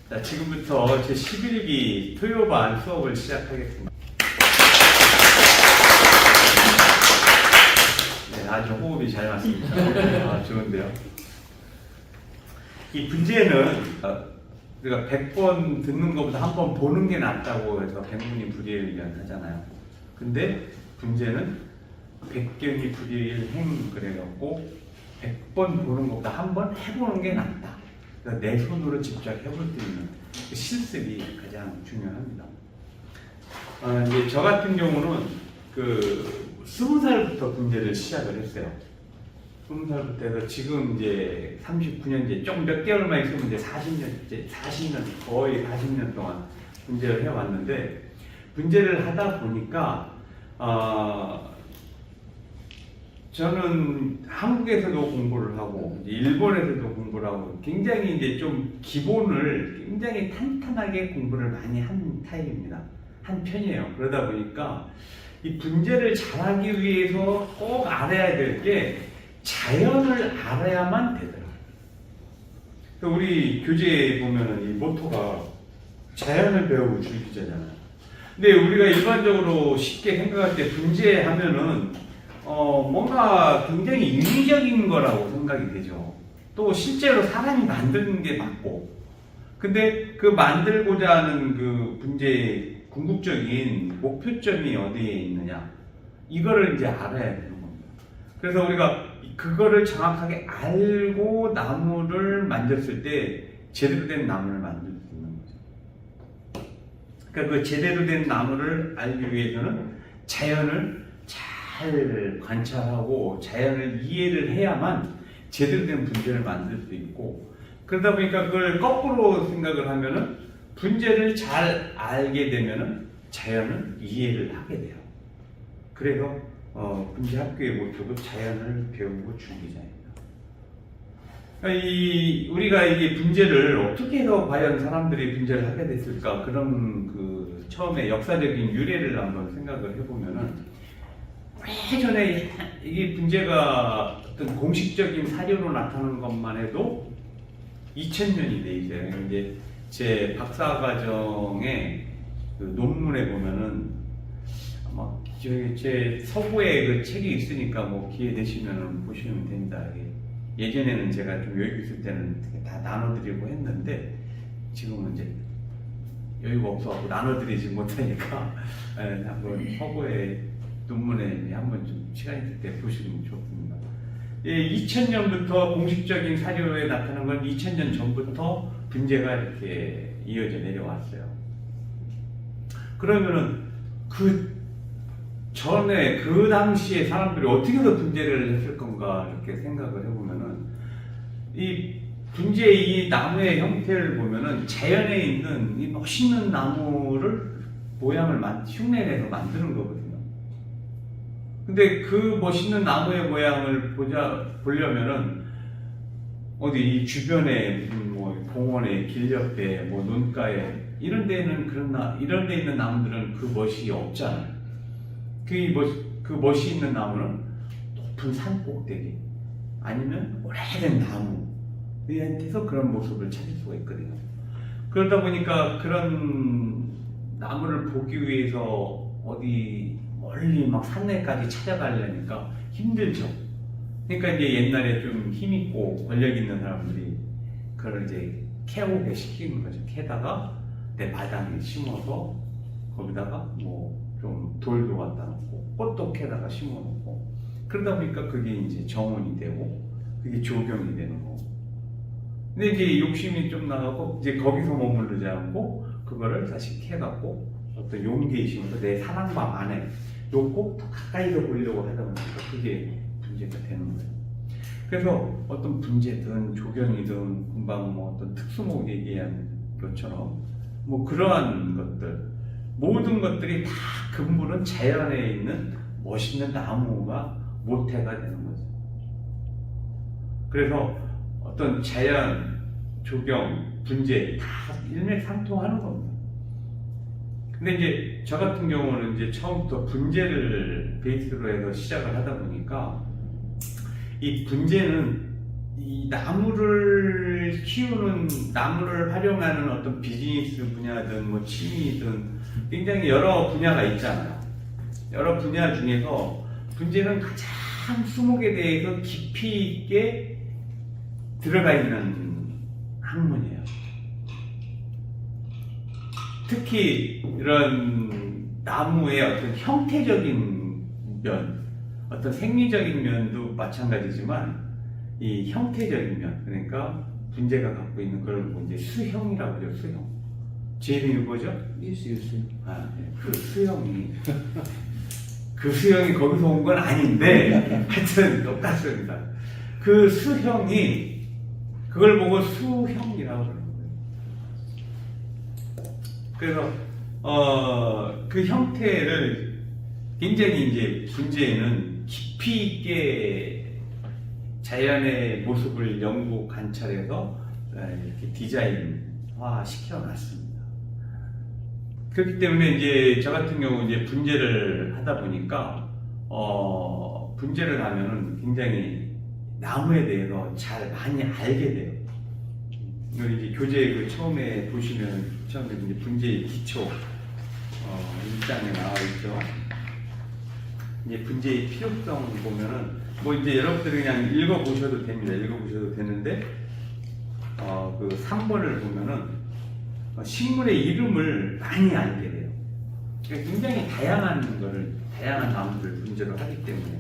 자, 지금부터 제 11기 토요반 수업을 시작하겠습니다. 네, 아주 호흡이 잘 맞습니다. 아, 좋은데요. 이 문제는 우리가 100번 듣는 것보다 한 번 보는 게 낫다고 해서 백문이 불여일견 하잖아요. 근데 문제는 백견이 불여일행 그래갖고 100번 보는 것보다 한 번 해보는 게 낫다. 그러니까 내 손으로 직접 해볼 수 있는 그 실습이 가장 중요합니다. 이제 저 같은 경우는 그 20살부터 문제를 시작을 했어요. 20살부터 해서 지금 이제 39년째, 좀 몇 개월만 있으면 이제 40년, 거의 40년 동안 문제를 해왔는데, 문제를 하다 보니까, 저는 한국에서도 공부를 하고, 일본에서도 공부를 하고, 굉장히 이제 좀 기본을 굉장히 탄탄하게 공부를 많이 한 타입입니다. 한 편이에요. 그러다 보니까, 이 문제를 잘하기 위해서 꼭 알아야 될 게, 자연을 알아야만 되더라고요. 우리 교재에 보면은 이 모토가 자연을 배우고 즐기자잖아요. 근데 우리가 일반적으로 쉽게 생각할 때 문제하면은 뭔가 굉장히 인위적인 거라고 생각이 되죠. 또 실제로 사람이 만드는 게 맞고. 근데 그 만들고자 하는 그 문제의 궁극적인 목표점이 어디에 있느냐. 이거를 이제 알아야 되는 겁니다. 그래서 우리가 그거를 정확하게 알고 나무를 만졌을 때 제대로 된 나무를 만들 수 있는 거죠. 그러니까 그 제대로 된 나무를 알기 위해서는 자연을 잘 관찰하고 자연을 이해를 해야만 제대로 된 분재를 만들 수 있고, 그러다 보니까 그걸 거꾸로 생각을 하면은 분재를 잘 알게 되면은 자연을 이해를 하게 돼요. 그래서 분재 학교의 모토도 자연을 배우고 즐기자입니다. 우리가 이게 분재를 어떻게 해서 과연 사람들이 분재를 하게 됐을까? 그런 그 처음에 역사적인 유래를 한번 생각을 해보면은, 예전에 이게 분재가 어떤 공식적인 사료로 나타나는 것만 해도 2000년이 돼 있어요. 이제 제 박사과정의 그 논문에 보면은 아마 제 서부에 그 책이 있으니까 뭐 기회 되시면 보시면 됩니다. 예전에는 제가 좀 여유 있을 때는 다 나눠드리고 했는데, 지금은 이제 여유가 없어갖고 나눠드리지 못하니까 한번 서부의 논문에 한번 좀 시간 있을 때 보시면 좋습니다. 2000년부터 공식적인 사료에 나타난 건 2000년 전부터 분재가 이렇게 이어져 내려왔어요. 그러면은 그 전에 그 당시에 사람들이 어떻게 해서 분재를 했을 건가 이렇게 생각을 해보면은, 이 분재의 이 나무의 형태를 보면은 자연에 있는 이 멋있는 나무를 모양을 흉내내서 만드는 거거든요. 근데 그 멋있는 나무의 모양을 보려면은 어디 이 주변에 뭐 공원에 길 옆에 뭐 논가에 이런 데는 이런 데 있는 나무들은 그 멋이 없잖아요. 그 멋이 있는 나무는 높은 산 꼭대기 아니면 오래된 나무한테서 그런 모습을 찾을 수가 있거든요. 그러다 보니까 그런 나무를 보기 위해서 어디 멀리 막 산내까지 찾아가려니까 힘들죠. 그러니까 이제 옛날에 좀 힘있고 권력 있는 사람들이 그걸 이제 캐오게 시키는 거죠. 캐다가 내 마당에 심어서 거기다가 뭐 좀 돌도 갖다 놓고 꽃도 캐다가 심어 놓고, 그러다 보니까 그게 이제 정원이 되고 그게 조경이 되는 거고. 근데 이제 욕심이 좀 나가고 이제 거기서 머무르지 않고 그거를 다시 캐갖고 어떤 용기에 심어서 내 사랑방 안에 놓고 더 가까이서 보려고 하다 보니까 그게 분재가 되는 거예요. 그래서 어떤 분재든 조경이든 금방 뭐 어떤 특수목 얘기한 것처럼 뭐 그러한 것들, 모든 것들이 다 근본은 자연에 있는 멋있는 나무가 모태가 되는 거죠. 그래서 어떤 자연, 조경, 분재 다 일맥상통하는 겁니다. 근데 이제 저 같은 경우는 이제 처음부터 분재를 베이스로 해서 시작을 하다 보니까 이 분재는 이 나무를 키우는, 나무를 활용하는 어떤 비즈니스 분야든 뭐 취미든 굉장히 여러 분야가 있잖아요. 여러 분야 중에서 분재는 가장 수목에 대해서 깊이 있게 들어가 있는 학문이에요. 특히 이런 나무의 어떤 형태적인 면, 어떤 생리적인 면도 마찬가지지만 이 형태적인 면, 그러니까 분재가 갖고 있는 걸 이제 수형이라고 하죠. 수형. 제 이름이 뭐죠? 일수. 아, 네. 그 수형이 그 수형이 거기서 온 건 아닌데 하여튼 똑같습니다. 그 수형이 그걸 보고 수형이라고 그러는 거예요. 그래서 그 형태를 굉장히 이제 분재에는 깊이 있게 자연의 모습을 연구 관찰해서 이렇게 디자인화 시켜놨습니다. 그렇기 때문에 이제 저 같은 경우 이제 분재를 하다 보니까 분재를 하면은 굉장히 나무에 대해서 잘 많이 알게 돼요. 여기 이제 교재 그 처음에 보시면 처음에 이제 분재의 기초 1장에 나와 있죠. 이제 분재의 필요성 보면은 뭐 이제 여러분들이 그냥 읽어보셔도 됩니다. 읽어보셔도 되는데 그 3번을 보면은 식물의 이름을 많이 알게 돼요. 그러니까 굉장히 다양한 나무를 분재를 하기 때문에.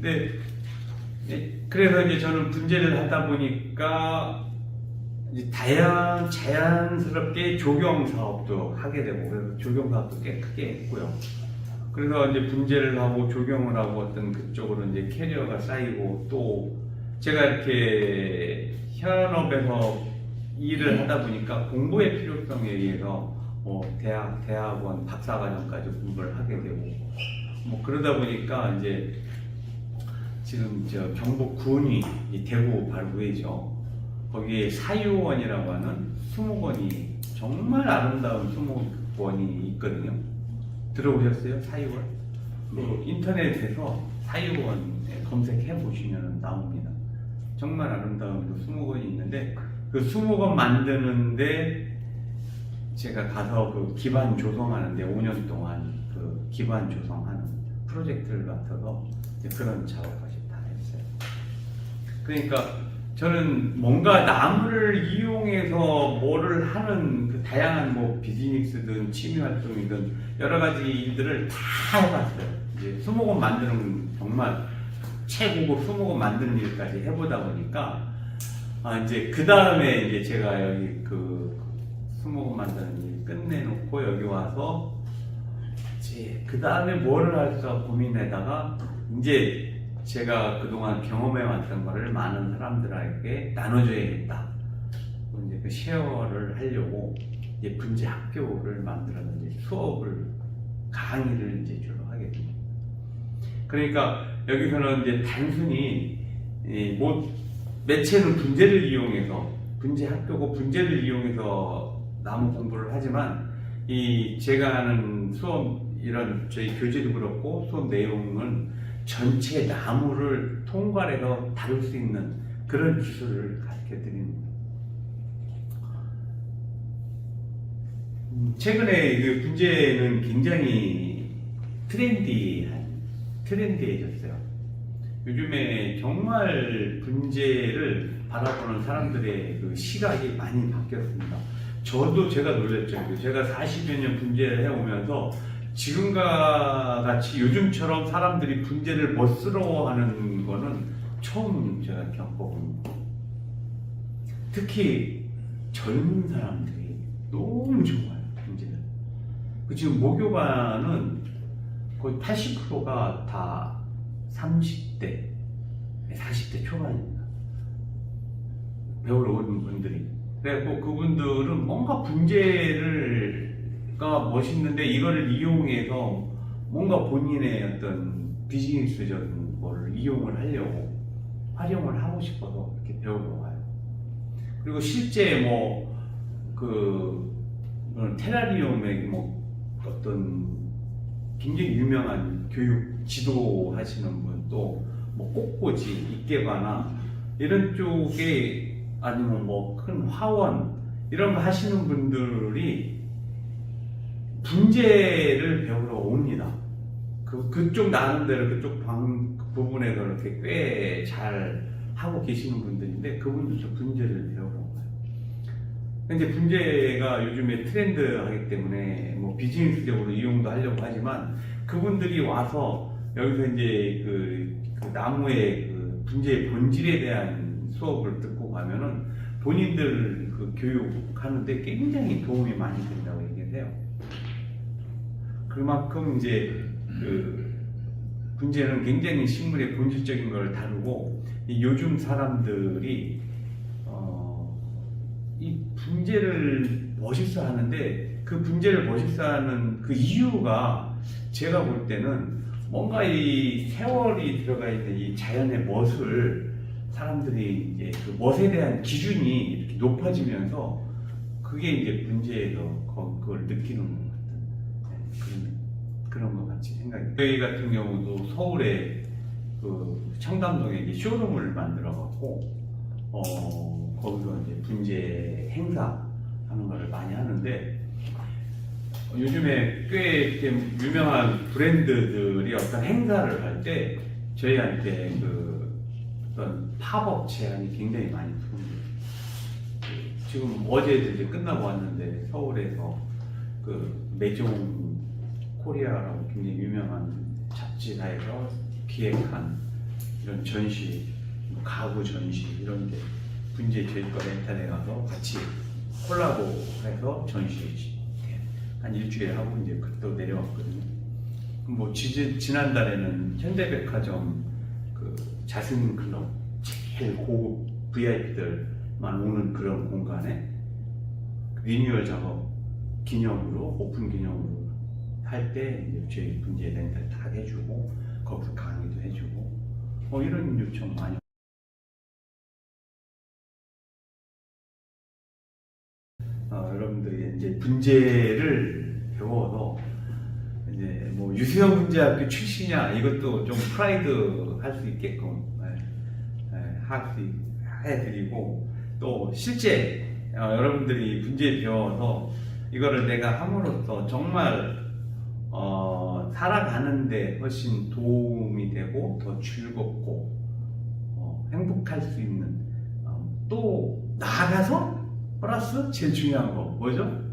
네. 그래서 이제 저는 분재를 하다 보니까 이제 자연스럽게 조경 사업도 하게 되고, 그래서 조경 사업도 꽤 크게 했고요. 그래서 이제 분재를 하고 조경을 하고 어떤 그쪽으로 이제 캐리어가 쌓이고, 또 제가 이렇게 현업에서 일을 하다 보니까 공부의 필요성에 의해서 대학원 박사과정까지 공부를 하게 되고, 뭐 그러다 보니까 이제 지금 저 경북 구은이 대구 바로 위에죠. 거기에 사유원이라고 하는 수목원이 정말 아름다운 수목원이 있거든요. 들어보셨어요? 사유원? 그 인터넷에서 사유원 검색해 보시면 나옵니다. 정말 아름다운 그 수목원이 있는데 그 수목원 만드는데 제가 가서 그 기반 조성하는데 5년 동안 그 기반 조성하는 프로젝트를 맡아서 그런 작업까지 다 했어요. 그러니까 저는 뭔가 나무를 이용해서 뭐를 하는 그 다양한 뭐 비즈니스든 취미 활동이든 여러 가지 일들을 다 해봤어요. 이제 수목원 만드는 정말 최고급 수목원 만드는 일까지 해보다 보니까 이제 그 다음에 이제 제가 여기 그 수목원 만드는 일 끝내놓고 여기 와서 이제 그 다음에 뭐를 할까 고민하다가 이제 제가 그동안 경험해왔던 거를 많은 사람들에게 나눠줘야겠다. 이제 그 쉐어를 하려고 이제 분재 학교를 만들어서 이제 수업을 강의를 이제 주로 하게 됩니다. 그러니까 여기서는 이제 단순히 매체는 분재를 이용해서 분재 학교고 분재를 이용해서 나무 공부를 하지만 이 제가 하는 수업 이런 저희 교재도 그렇고 수업 내용은 전체 나무를 통괄해서 다룰 수 있는 그런 기술을 가르쳐 드립니다. 최근에 그 분재는 굉장히 트렌디해졌어요. 요즘에 정말 분재를 바라보는 사람들의 그 시각이 많이 바뀌었습니다. 저도 제가 놀랐죠. 제가 40여 년 분재를 해오면서 지금과 같이 요즘처럼 사람들이 분재를 멋스러워하는 거는 처음 제가 겪어봅니다. 특히 젊은 사람들이 너무 좋아요, 분재를. 지금 모교반은 거의 80%가 다 30대, 40대 초반입니다. 배우러 오는 분들이. 그래서 그분들은 뭔가 분재가 멋있는데 이거를 이용해서 뭔가 본인의 어떤 비즈니스적인 거를 이용을 하려고 활용을 하고 싶어서 이렇게 배우러 와요. 그리고 실제 테라리움의 어떤 굉장히 유명한 교육 지도하시는 분 또 뭐 꽃꽂이, 이깨바나 이런 쪽에 아니면 뭐 큰 화원 이런 거 하시는 분들이 분재를 배우러 옵니다. 그쪽 나름대로 그쪽 부분에서 이렇게 꽤 잘 하고 계시는 분들인데 그분들도 분재를 배우러 와요. 근데 분재가 요즘에 트렌드하기 때문에 뭐 비즈니스적으로 이용도 하려고 하지만 그분들이 와서 여기서 이제 그 나무의 그 분재의 본질에 대한 수업을 듣고 가면은 본인들 그 교육하는데 굉장히 도움이 많이 된다고 얘기를 해요. 그만큼 이제 그 분재는 굉장히 식물의 본질적인 걸 다루고 요즘 사람들이 이 분재를 멋있어 하는데 그 분재를 멋있어 하는 그 이유가 제가 볼 때는 뭔가 이 세월이 들어가 있는 이 자연의 멋을 사람들이 이제 그 멋에 대한 기준이 이렇게 높아지면서 그게 이제 분재에서 그걸 느끼는 것 같은 그런 것 같이 생각이. 저희 같은 경우도 서울에 그 청담동에 이제 쇼룸을 만들어 갖고 거기서 이제 분재 행사 하는 거를 많이 하는데 요즘에 꽤 이렇게 유명한 브랜드들이 어떤 행사를 할 때 저희한테 그 어떤 팝업 제안이 굉장히 많이 들어옵니다. 지금 어제도 이제 끝나고 왔는데 서울에서 그 매종 코리아라고 굉장히 유명한 잡지사에서 기획한 이런 전시, 가구 전시 이런 데 분재 저희 거 렌탈에 가서 같이 콜라보해서 전시 한 일주일 하고 이제 또 내려왔거든요. 뭐 지난달에는 현대백화점 그 자승 클럽 제일 고급 VIP들만 오는 그런 공간에 리뉴얼 작업 기념으로 오픈 기념으로 할 때 저희 분재 렌탈 다 해주고 거기서 강의도 해주고 이런 요청 많이. 여러분들이 이제 분재를 배워서 이제 뭐 유수영 분재학교 출신이냐 이것도 좀 프라이드 할 수 있게끔 해드리고 또 실제 여러분들이 분재 배워서 이거를 내가 함으로써 정말 살아가는데 훨씬 도움이 되고 더 즐겁고 행복할 수 있는 또 나아가서 플러스 제일 중요한 거 뭐죠?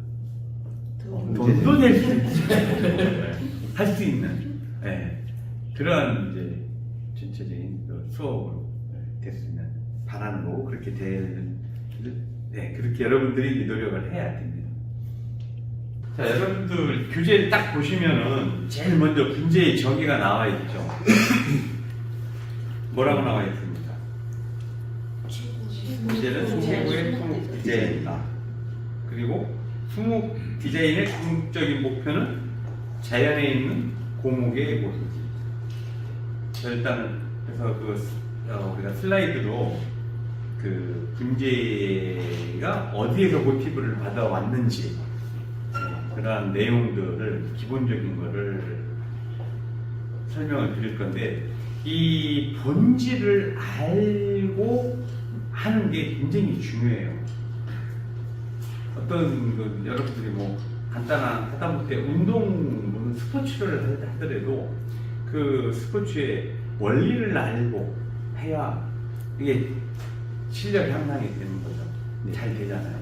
돈도 낼 수 있죠. 할 수 있는 그러한 이제 전체적인 수업으로 됐으면 바라는 거고 그렇게 그렇게 여러분들이 노력을 해야 됩니다. 자, 여러분들 교재를 딱 보시면은 제일 먼저 분재의 정의가 나와 있죠. 뭐라고 나와 있습니까? 분재는 최고의 토목 디자인이다. 그리고 토목 디자인의 궁극적인 목표는 자연에 있는 고목의 모습이다. 일단은 그래서 우리가 슬라이드로 그 분재가 어디에서 모티브를 받아왔는지 그러한 내용들을 기본적인 거를 설명을 드릴 건데 이 본질을 알고 하는 게 굉장히 중요해요. 어떤 여러분들이 뭐 간단한 하다못해 운동 스포츠를 하더라도 그 스포츠의 원리를 알고 해야 이게 실력 향상이 되는 거죠. 잘 되잖아요.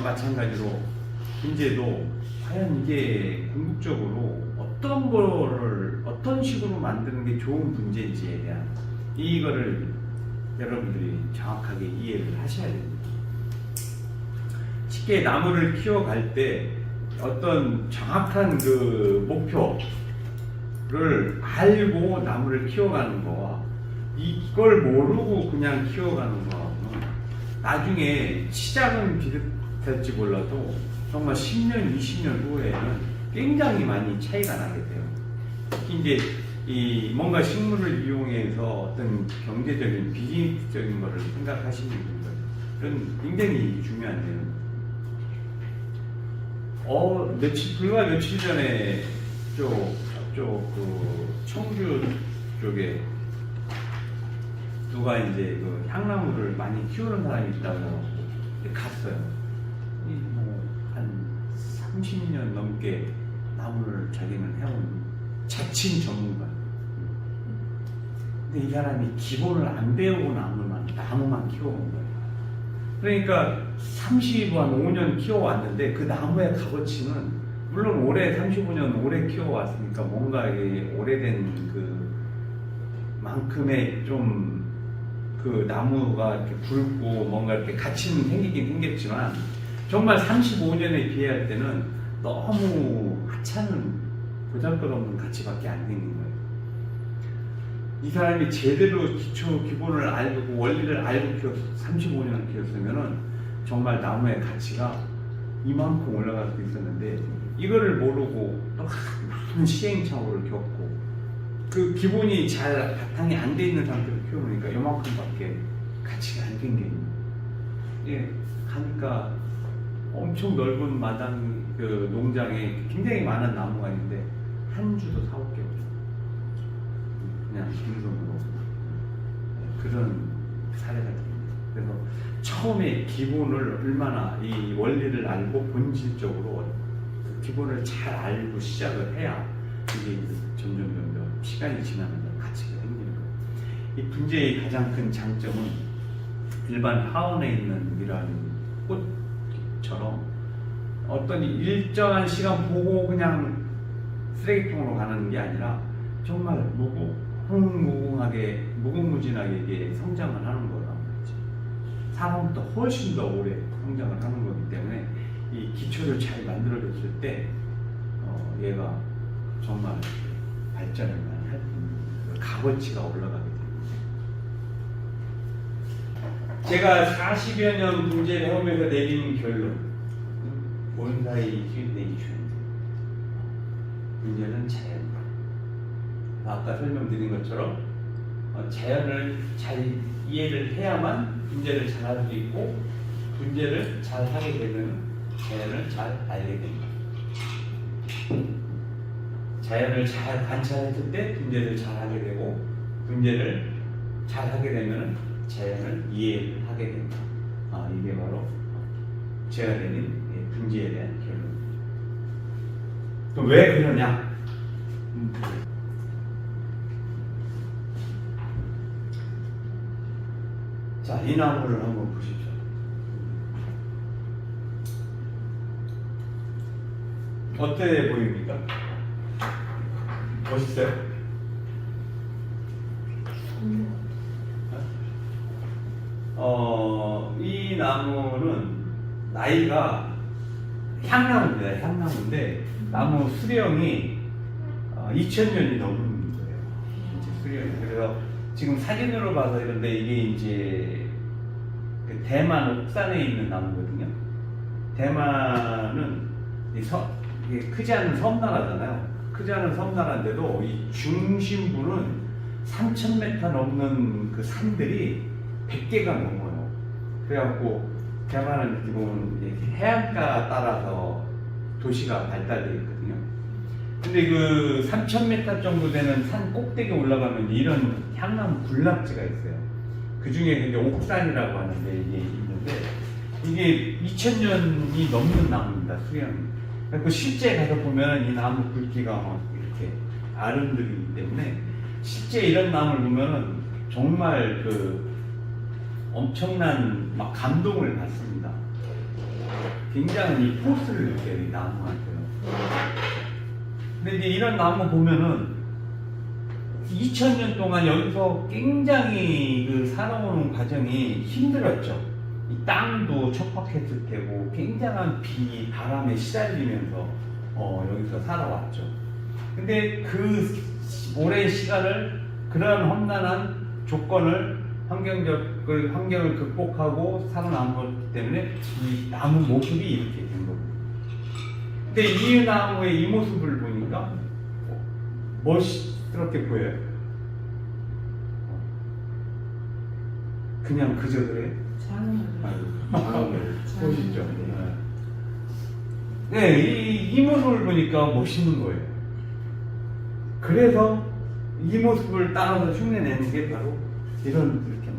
마찬가지로 분재도 과연 이게 궁극적으로 어떤 식으로 만드는 게 좋은 분재인지에 대한 이거를 여러분들이 정확하게 이해를 하셔야 됩니다. 쉽게 나무를 키워갈 때 어떤 정확한 그 목표를 알고 나무를 키워가는 거와 이걸 모르고 그냥 키워가는 거하고는 나중에 시작은 비슷할지 몰라도 정말 10년, 20년 후에는 굉장히 많이 차이가 나게 돼요. 특히 이제 뭔가 식물을 이용해서 어떤 경제적인 비즈니스적인 거를 생각하시는 분들은 굉장히 중요한 내용. 불과 며칠 전에 그 청주 쪽에 누가 이제 그 향나무를 많이 키우는 사람이 있다고 갔어요. 한 30년 넘게 나무를 자기는 해온 자칭 전문가. 근데 이 사람이 기본을 안 배우고 나무만 키워온 거예요. 그러니까 5년 키워왔는데 그 나무의 값어치는 물론 올해 35년 오래 키워왔으니까 뭔가 이게 오래된 그 만큼의 좀 그 나무가 이렇게 굵고 뭔가 이렇게 가치는 생기긴 생겼지만 정말 35년에 비할 때는 너무 하찮은 보잘것없는 가치밖에 안 생긴 거예요. 이 사람이 제대로 기본을 알고 원리를 알고 키워서 35년을 키웠으면은 정말 나무의 가치가 이만큼 올라갈 수 있었는데 이거를 모르고 또 많은 시행착오를 겪고 그 기본이 잘 바탕이 안 돼 있는 상태로 키우니까 이만큼밖에 가치가 안 생겨요. 예, 가니까 엄청 넓은 마당 그 농장에 굉장히 많은 나무가 있는데 한 주도 사올 게 없어요. 그냥 빈손으로 그런 사례가 됩니다. 그래서 처음에 기본을 얼마나 이 원리를 알고 본질적으로 그 기본을 잘 알고 시작을 해야 이게 점점 시간이 지나면서 가치가 생기는 거예요. 이 분재의 가장 큰 장점은 일반 하원에 있는 이러한 꽃처럼 어떤 일정한 시간 보고 그냥 쓰레기통으로 가는 게 아니라 정말 무궁무진하게 이게 성장을 하는 거란 말이죠. 사람보다 훨씬 더 오래 성장을 하는 거기 때문에 이 기초를 잘 만들어줬을 때 얘가 정말 발전을 할 값어치가 올라가게 됩니다. 제가 40여 년 분재를 해오면서 내린 결론, 본사의 기내이션 분재는 자연. 아까 설명드린 것처럼 자연을 잘 이해를 해야만 분재를 잘 할 수 있고 분재를 잘 하게 되면 자연을 잘 알게 됩니다. 자연을 잘 관찰했을 때 분재를 잘 하게 되고 분재를 잘 하게 되면 자연을 이해를 하게 됩니다. 이게 바로 제가 내린 분재에 대한 결론입니다. 또 왜 그러냐? 자, 이 나무를 한번 보십시오. 어때 보입니까? 멋있어요? 이 나무는 나이가 향나무입니다. 향나무인데 나무 수령이 2000년이 넘은 거예요. 수령이. 그래서 지금 사진으로 봐서 이런데 이게 이제 그 대만 옥산에 있는 나무거든요. 대만은 이게 크지 않은 섬나라잖아요. 크지 않은 섬나라인데도 이 중심부는 3000m 넘는 그 산들이 100개가 넘어요. 그래갖고 대만은 이렇게 보면 해안가 따라서 도시가 발달되어 있거든요. 근데 그 3000m 정도 되는 산 꼭대기에 올라가면 이런 향나무 군락지가 있어요. 그 중에 이제 옥산이라고 하는데 이게 있는데 이게 2000년이 넘는 나무입니다. 수령이. 그래서 실제 가서 보면 이 나무 굵기가 막 이렇게 아름드리기 때문에 실제 이런 나무를 보면은 정말 그 엄청난 막 감동을 받습니다. 굉장히 이 포스를 느껴요, 이 나무한테는. 근데 이제 이런 나무 보면은 2000년 동안 여기서 굉장히 그 살아오는 과정이 힘들었죠. 이 땅도 척박했을 테고 굉장한 비, 바람에 시달리면서 여기서 살아왔죠. 근데 그 오랜 시간을 그러한 험난한 조건을 환경을 극복하고 살아남았기 때문에 이 나무 모습이 이렇게 된 겁니다. 근데 이 나무의 이 모습을 보니까 멋스럽게 보여요. 그냥 그저 그래? 장엄을 보시죠. 네, 이 모습을 보니까 멋있는 거예요. 그래서 이 모습을 따라서 흉내내는 게 바로 이런 이렇게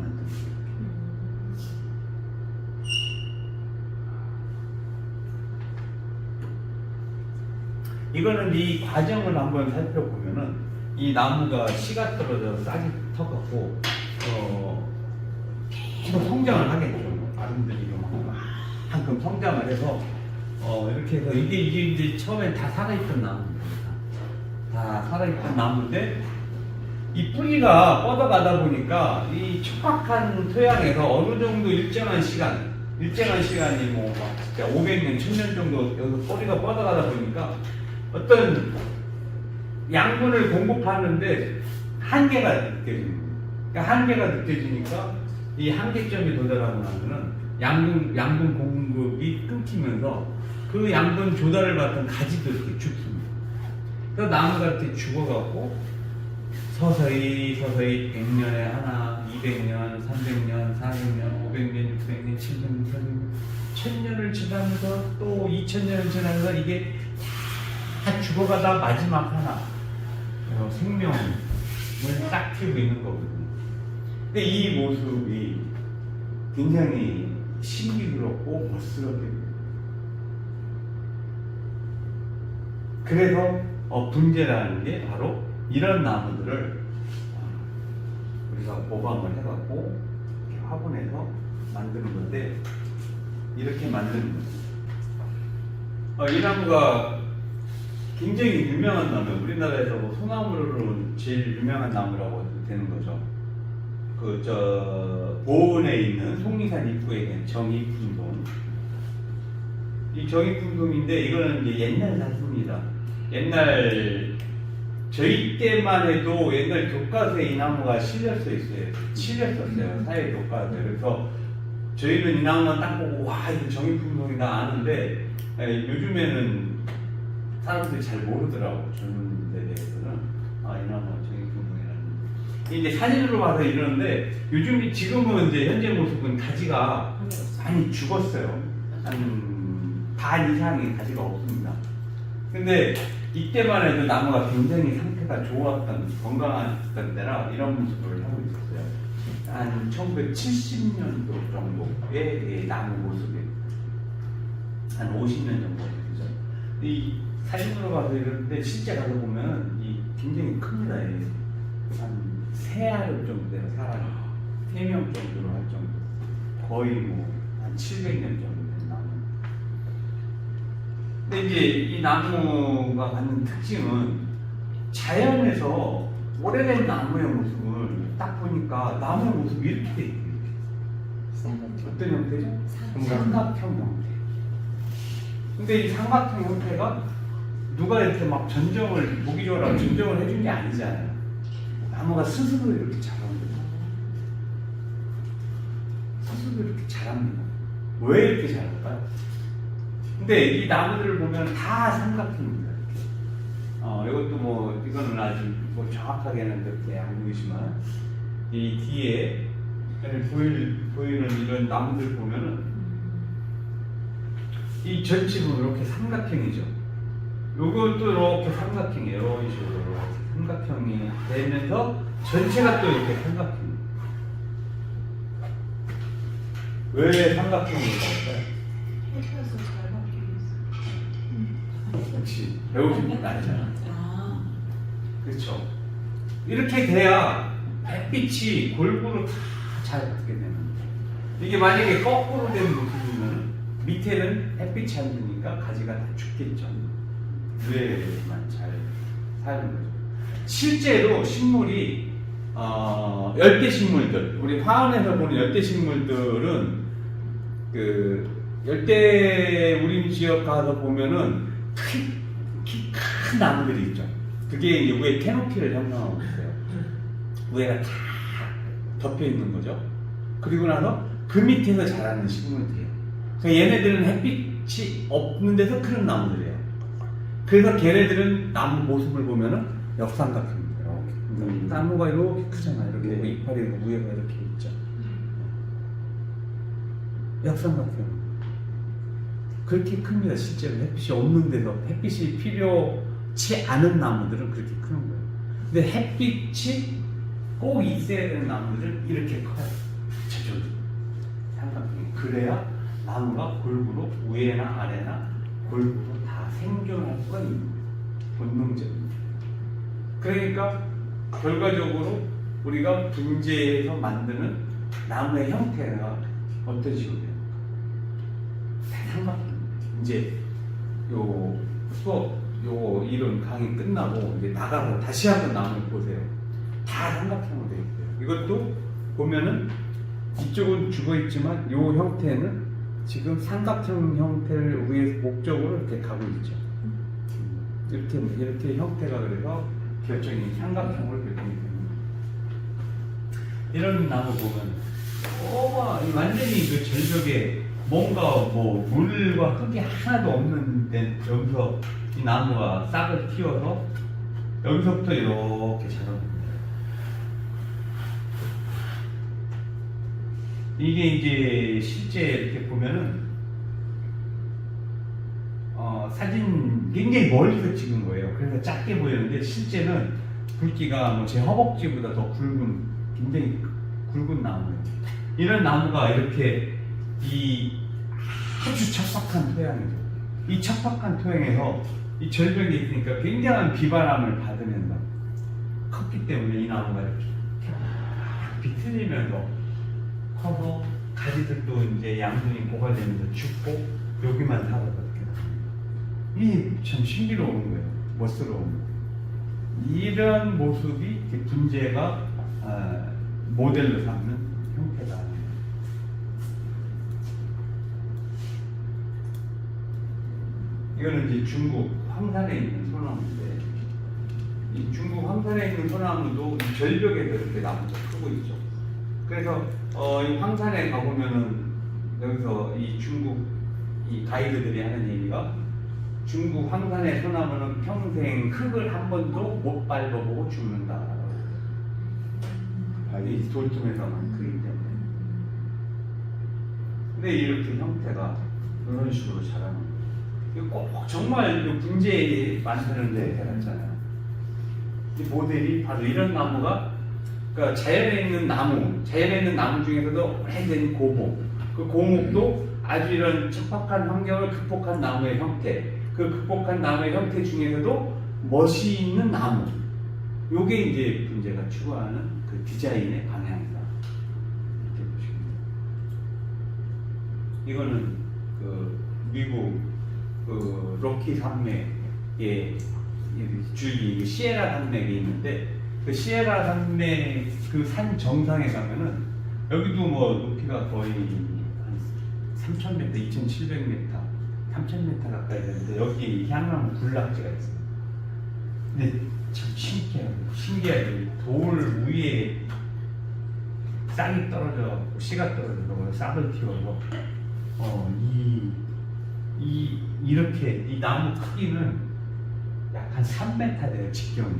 이거는 이 과정을 한번 살펴보면은 이 나무가 씨가 떨어져 싹이 터갖고 계속 성장을 하겠죠. 아름드리고 만큼 성장을 해서 이렇게 해서 이게 이제 처음엔 다 살아있던 나무입니다. 다 살아있던 나무인데 이 뿌리가 뻗어가다 보니까 이 척박한 토양에서 어느 정도 일정한 시간이 뭐 진짜 500년, 1000년 정도 여기서 뿌리가 뻗어가다 보니까 어떤 양분을 공급하는데 한계가 느껴집니다. 그러니까 한계가 느껴지니까 이 한계점에 도달하고 나서는 양분 공급이 끊기면서 그 양분 조달을 받던 가지도 이렇게 죽습니다. 그래서 나무가 이렇게 죽어갖고 서서히 100년에 하나, 200년, 300년, 400년, 500년, 600년, 700년, 800년, 1000년을 지나면서 또 2000년을 지나면서 이게 다 죽어가다 마지막 하나 생명을 딱 띄우고 있는 거거든요. 근데 이 모습이 굉장히 신비스럽고 멋스럽게 됩니다. 그래서 분재라는 게 바로 이런 나무들을 우리가 모방을 해갖고 이렇게 화분해서 만드는 건데 이렇게 만드는 거죠. 이 나무가 굉장히 유명한 나무예요. 우리나라에서 뭐 소나무로는 제일 유명한 나무라고 해도 되는 거죠. 보은에 있는 속리산 입구에 있는 정익풍동. 이 정익풍동인데 이거는 이제 옛날 사슴입니다. 옛날 저희 때만 해도 옛날 교과서에 이 나무가 실렸었어요. 사회 교과서에. 그래서 저희는 이 나무만 딱 보고 와 이거 정익풍동이다 아는데 요즘에는 사람들이 잘 모르더라고. 젊은 데 대해서는 이 나무가 정익풍동이라는. 이제 사진으로 봐서 이러는데 지금은 이제 현재 모습은 가지가 많이 죽었어요. 한 반 이상의 가지가 없습니다. 근데 이때만 해도 나무가 굉장히 상태가 좋았던 건강했던 때라 이런 모습을 하고 있었어요. 한 1970년도 정도의 나무 모습이 한 50년 정도 되죠. 이 사진으로 봐서 이러는데 실제 가서 보면 이 굉장히 큽니다. 한 3알 정도 돼요. 사람이 3명 정도로 할 정도. 거의 뭐 한 700년 정도 된 나무. 근데 이제 이 나무가 갖는 특징은 자연에서 오래된 나무의 모습을 딱 보니까 나무의 모습이 이렇게 돼 있어요. 어떤 형태죠? 삼각형 형태. 근데 이 삼각형 형태가 누가 이렇게 막 보기적으로 전정을 해준 게 아니잖아요. 나무가 스스로 이렇게 자랍니다. 스스로 이렇게 자랍니다. 왜 이렇게 자랄까요? 근데 이 나무들을 보면 다 삼각형입니다. 이것도 뭐 이거는 아주 뭐 정확하게는 그렇게 안 보이지만 이 뒤에 보이는 이런 나무들 보면은 이 전체는 이렇게 삼각형이죠. 요것도 이렇게 삼각형이에요. 이런 식으로 삼각형이 되면서 전체가 또 이렇게 삼각형이에요. 왜 삼각형일까요? 해서 잘 바뀌겠어. 역시 배우신 분 아니잖아. 그렇죠. 이렇게 돼야 햇빛이 골고루 다 잘 받게 되는 거예요. 이게 만약에 거꾸로 된 모습이면 밑에는 햇빛이 안 드니까 가지가 다 죽겠죠. 위에만 잘 사는 거죠. 실제로 식물이 열대 식물들, 우리 화원에서 보는 열대 식물들은 열대 우림 지역 가서 보면은 큰 나무들이 있죠. 그게 이제 위에 캐노피를 형성하고 있어요. 위에가 다 덮여 있는 거죠. 그리고 나서 그 밑에서 자라는 식물들이에요. 그래서 얘네들은 햇빛이 없는 데서 크는 나무들이에요. 그래서 걔네들은 나무 모습을 보면은 역삼각형입니다. 나무가 이렇게 크잖아요. 이렇게 이파리 위에가 이렇게 있죠. 역삼각형. 그렇게 큽니다. 실제로 햇빛이 없는 데서 햇빛이 필요치 않은 나무들은 그렇게 크는 거예요. 근데 햇빛이 꼭 있어야 되는 나무들은 이렇게 커요. 저쪽 삼각형이. 그래야 나무가 골고루 위에나 아래나 골고루 다 생존할 수가 있는 거예요. 본능적입니다. 그러니까 결과적으로 우리가 분재해서 만드는 나무의 형태가 어떤 식으로 돼요? 삼각형. 이제 요 수업 요 이론 강의 끝나고 이제 나가서 다시 한번 나무를 보세요. 다 삼각형으로 되어 있어요. 이것도 보면은 이쪽은 죽어 있지만 요 형태는 지금 삼각형 형태를 위해서 목적으로 이렇게 가고 있죠. 이렇게 형태가 그래서 결정이 삼각형으로 결정이 됩니다. 이런 나무 보면 완전히 그 절벽에 뭔가 뭐 물과 흙이 하나도 없는데 여기서 이 나무가 싹을 틔워서 여기서부터 이렇게 자라납니다. 이게 이제 실제 이렇게 보면은 사진 굉장히 멀리서 찍은 거예요. 그래서 작게 보이는데 실제는 굵기가 뭐 제 허벅지보다 더 굉장히 굵은 나무예요. 이런 나무가 이렇게 이 아주 척박한 토양이죠. 이 척박한 토양에서 이 절벽에 있으니까 굉장한 비바람을 받으면서 컸기 때문에 이 나무가 이렇게 비틀리면서 커서 가지들도 이제 양분이 고갈되면서 죽고 여기만 살아서 이게 참 신비로운 거예요. 멋스러운 거예요. 이런 모습이 분재가 모델로 삼는 형태다. 이거는 이제 중국 황산에 있는 소나무인데, 이 중국 황산에 있는 소나무도 이 절벽에서 이렇게 나무가 크고 있죠. 그래서 이 황산에 가보면은 여기서 이 중국 이 가이드들이 하는 얘기가 중국 황산의 소나무는 평생 흙을 한 번도 못 밟아보고 죽는다. 이 돌tum에서만 그기 때문에. 근데 이렇게 형태가 이런 식으로 자라는 거예요. 꼭 정말 분재 만드는 데 같잖아요. 이 모델이 바로 이런 나무가, 그러니까 자연에 있는 나무 중에서도 오래된 고목, 그 고목도 아주 이런 척박한 환경을 극복한 나무의 형태, 그 극복한 나무의 형태 중에서도 멋이 있는 나무, 요게 이제 분재가 추구하는 그 디자인의 방향이다. 이렇게 보시면 돼요. 이거는 그 미국 그 로키 산맥의 줄기 시에라 산맥이 있는데, 그 시에라 산맥 그 산 정상에 가면은 여기도 뭐 높이가 거의 한 3,000m, 2,700m, 3,000m 가까이 되는데 여기 향나무 군락지가 있어요. 근데 참 신기하게 돌 위에 싹이 떨어져, 씨가 떨어져서 싹을 틔워서 이렇게 이 나무 크기는 약 한 3m 돼요. 직경이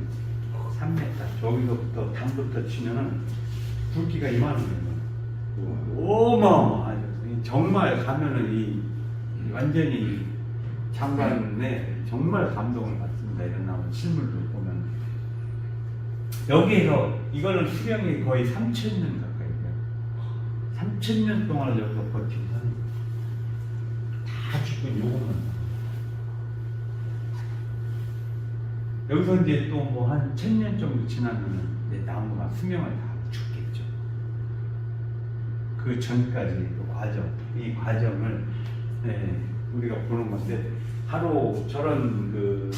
3m. 저기서부터 담부터 치면은 굵기가 이만하면 어마어마하죠. 정말 가면은 이 완전히 장관에 정말 감동을 받습니다. 이런 나무 실물도 보면 여기에서 이거는 수명이 거의 3,000년 가까이 돼요. 3,000년 동안을 여기서 버티고 사는 다 죽은 요것만. 여기서 이제 또 뭐 한 1,000년 정도 지나면은 이제 나무가 수명을 다 죽겠죠. 그 전까지 그 과정, 이 과정을 우리가 보는 건데, 바로 저런 그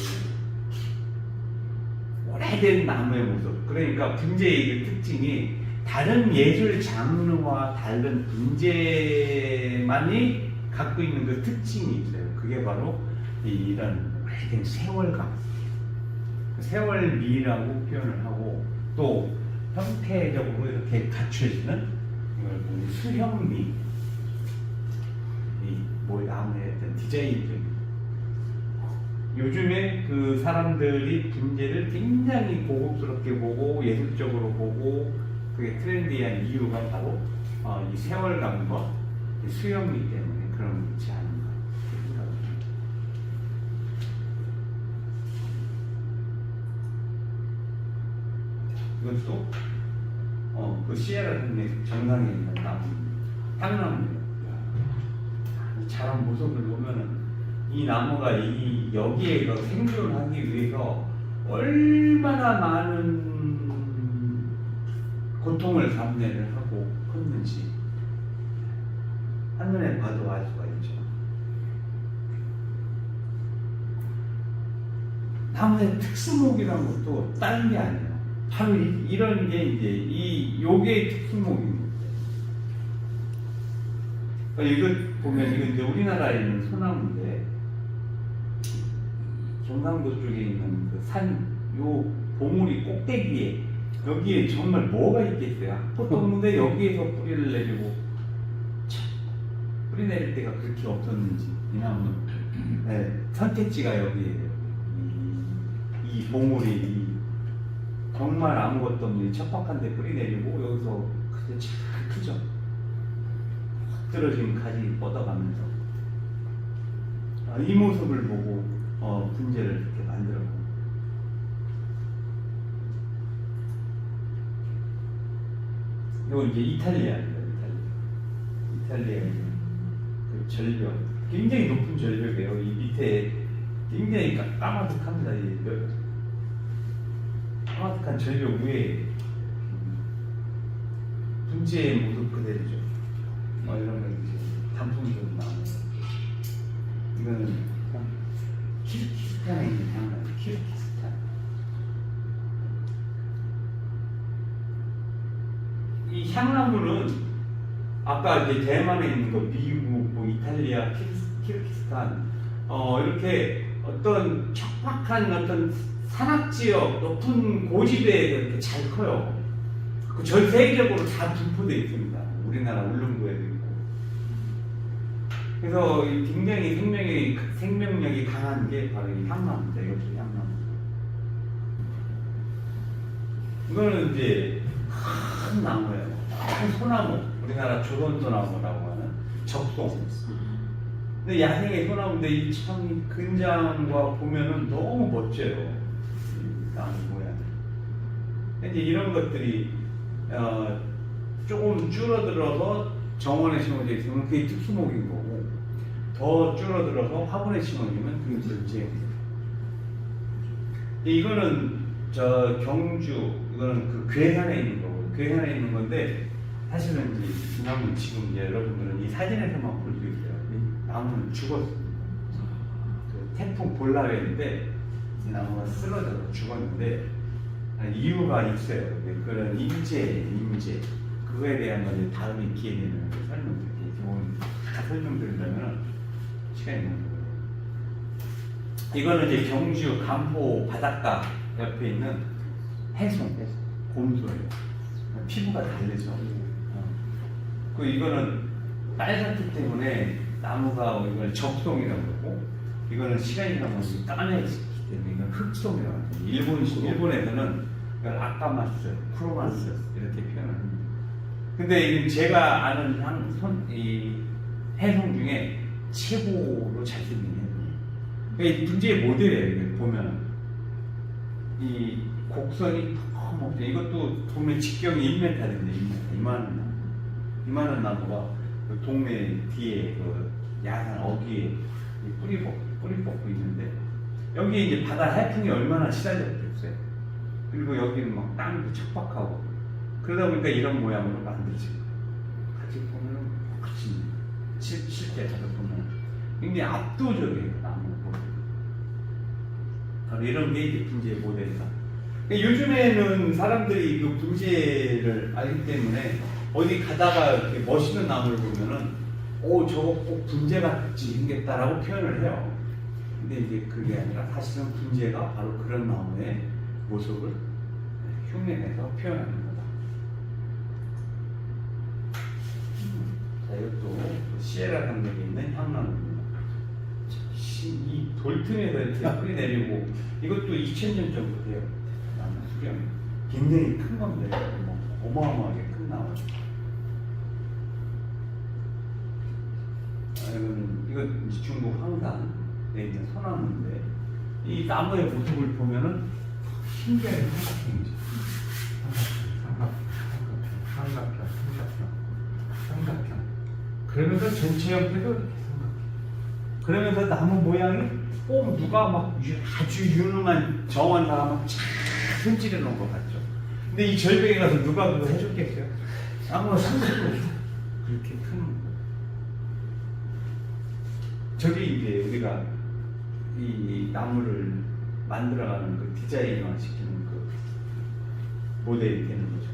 오래된 나무의 모습, 그러니까 분재의 특징이 다른 예술 장르와 다른 분재만이 갖고 있는 그 특징이 있어요. 그게 바로 이런 오래된 세월감, 세월미라고 표현을 하고, 또 형태적으로 이렇게 갖춰지는 이걸 보면 수형미, 뭐 나무의 어떤 디자인들. 요즘에 그 사람들이 분재를 굉장히 고급스럽게 보고 예술적으로 보고 그게 트렌디한 이유가 바로 이 세월감과 이 수영미 때문에 그렇지 않은가 생각합니다. 이것도 그 시에라 산맥 정상에 있는 나무, 향나무예요. 자란 모습을 보면은 이 나무가 이 여기에 생존하기 위해서 얼마나 많은 고통을 감내를 하고 컸는지 한눈에 봐도 알 수가 있죠. 나무의 특수목이라는 것도 다른 게 아니에요. 바로 이런 게 이제 요게 특수목입니다. 이거 보면 이건 이제 우리나라에 있는 소나무인데 경상도 쪽에 있는 그 요 봉우리 꼭대기에 여기에 정말 뭐가 있겠어요? 아무것도 없는데 여기에서 뿌리를 내리고 참, 뿌리 내릴 때가 그렇게 없었는지 이 나무는 네, 선택지가 여기에요. 이 봉우리 정말 아무것도 없는 척박한데 뿌리 내리고 여기서 그때 참 크죠. 확 떨어진 가지 뻗어가면서 이 모습을 보고 분재를 이렇게 만들었고 이건 이제 이탈리아입니다. 이탈리아의 그 절벽 굉장히 높은 절벽이에요. 이 밑에 굉장히 까마득합니다. 이 까마득한 절벽 위에 분재의 모습 그대로죠. 이런 거 이제 단풍처럼 나오고 이거는 키르기스탄에 있는 향나무, 키르기스탄. 이 향나무는 아까 이제 대만에 있는 거, 미국, 뭐 이탈리아, 키르기스탄, 이렇게 어떤 척박한 어떤 산악지역, 높은 고지대에 이렇게 잘 커요. 전 세계적으로 다 분포되어 있습니다. 우리나라 울릉도에도 있고. 그래서 굉장히 생명력이 강한 게 바로 이 향나무입니다. 이것도 향나무. 이거는 이제 큰 나무예요. 큰 소나무. 우리나라 조선소나무라고 하는 적송. 근데 야생의 소나무인데 이 참 근장과 보면은 너무 멋져요. 이 나무 모양. 이제 이런 것들이 조금 줄어들어서 정원에 심어져 있으면 그게 특수목인 거고, 더 줄어들어서 화분에 심어지면 그게 분재입니다. 이거는 저 경주, 이거는 그 괴산에 있는 거고, 괴산에 있는 건데, 사실은 이제 이 나무는 지금 이제 여러분들은 이 사진에서만 볼 수 있어요. 이 나무는 죽었습니다. 그 태풍 볼라였는데 이 나무가 쓰러져서 죽었는데 이유가 있어요. 그런 인재 그거에 대한 건 다음에 기회 되면 설명드릴게요. 다 설명드리려면 시간이 너무 걸려요. 이거는 이제 경주 간포 바닷가 옆에 있는 해송 곰소예요. 피부가 다르죠. 그 이거는 빨갛기 때문에 나무가 이걸 적송이라고 그러고, 이거는 시간이라고 하면 까매지기 때문에 이건 흑송이라고 합니다. 일본에서는 이걸 아까마스, 크로마스 이렇게 표현합니다. 근데 이건 제가 아는 이 해송 중에 최고로 잘생긴 해송. 이 분재의 모델이에요. 이걸 보면 이 곡선이 너무 없죠. 이것도 보면 직경이 1m 됩니다. 이만한 나무가 그 동네 뒤에 그 야산 어귀에 뿌리 뽑고 있는데, 여기 이제 바다 해풍이 얼마나 시달렸겠어요. 그리고 여기는 막 땅도 척박하고 그러다 보니까 이런 모양으로 만들지. 같이 보면 훨씬 실제 가서 보면 굉장히 압도적이에요. 나무 모델. 바로 이런 게 이제 분재 모델이다. 요즘에는 사람들이 그 분재를 알기 때문에 어디 가다가 이렇게 멋있는 나무를 보면은 저거 꼭 분재 같이 생겼다라고 표현을 해요. 근데 이제 그게 아니라 사실은 분재가 바로 그런 나무의 모습을 흉내내서 표현하는 거다. 자, 이것도 시에라 강력에 있는 향나무입니다. 이 돌틈에서 이렇게 뿌리 내리고, 이것도 2000년 정도 돼요. 나무 수령이 굉장히 큰 건데 어마어마하게 큰 나무. 이건 중국 황산에 있는 소나무인데, 이 나무의 모습을 보면은 신기하게 삼각형이죠. 삼각형. 그러면서 전체 형태도 이렇게 삼각형. 그러면서 나무 모양이 꼭 누가 막 아주 유능한 정원 사람은 쫙 손질해 놓은 것 같죠. 근데 이 절벽에 가서 누가 그거 해줬겠어요? 아무나 상관도 없어. 그렇게 큰 거. 저게 이제 우리가 이 나무를 만들어가는 그 디자인화 시키는 그 모델이 되는 거죠.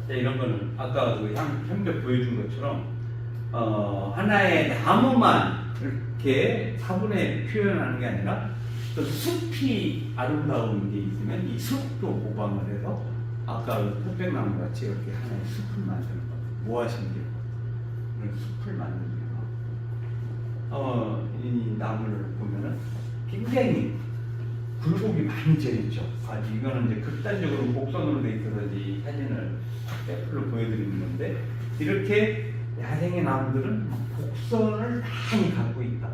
자, 이런 거는 아까 그 현벽 보여준 것처럼 하나의 나무만 이렇게 화분에 표현하는 게 아니라 또 숲이 아름다운 게 있으면 이 숲도 모방을 해서 아까 흑백나무 같이 이렇게 하나의 숲을 만드는 거, 모아신 게 이런 숲을 만드는 거. 이 나무를 보면은 굉장히 굴곡이 많이 져있죠. 이거는 이제 극단적으로 곡선으로 돼 있어서 이 사진을 샘플로 보여드리는 건데, 이렇게 야생의 나무들은 곡선을 많이 갖고 있다.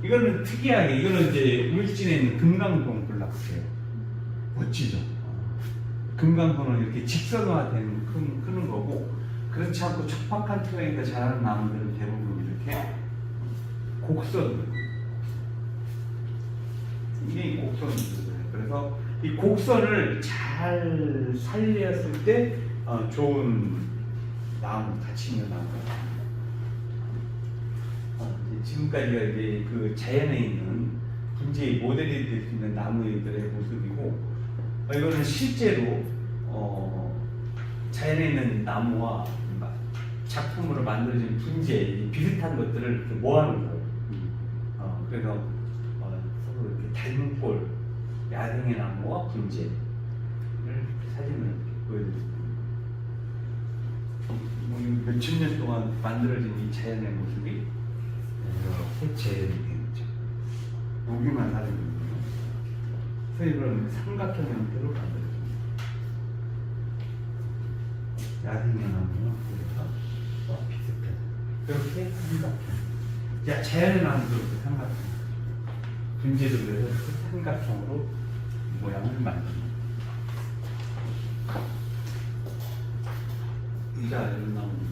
이거는 특이하게, 이거는 이제 울진에 있는 금강동 블락스예요. 멋지죠? 금강동은 이렇게 직선화된 크는 거고, 그렇지 않고 척박한 토양에서 자라는 나무들은 대부분 이렇게 곡선으로. 이게 곡선이거든요. 그래서 이 곡선을 잘 살렸을 때 좋은 나무, 가치 있는 나무. 지금까지가 이제 그 자연에 있는 분재의 모델이 될 수 있는 나무들의 모습이고, 이거는 실제로 자연에 있는 나무와 작품으로 만들어진 분재 비슷한 것들을 이렇게 모아놓은 거예요. 그래서 서로 이렇게 닮은 꼴, 야생의 나무와 분재를 사진을 보여드립니다. 몇천 년 동안 만들어진 이 자연의 모습이 이렇게 재현이 되는 거죠. 여기만 다른 거예요. 그래서 이런 삼각형 형태로 만들어집니다. 야생의 나무와 비슷해요. 이렇게 삼각형. 야, 자연의 나무도 이렇게 삼각형. 분재도 그래서 삼각형으로 모양을 만듭니다. 자, 이런 나무는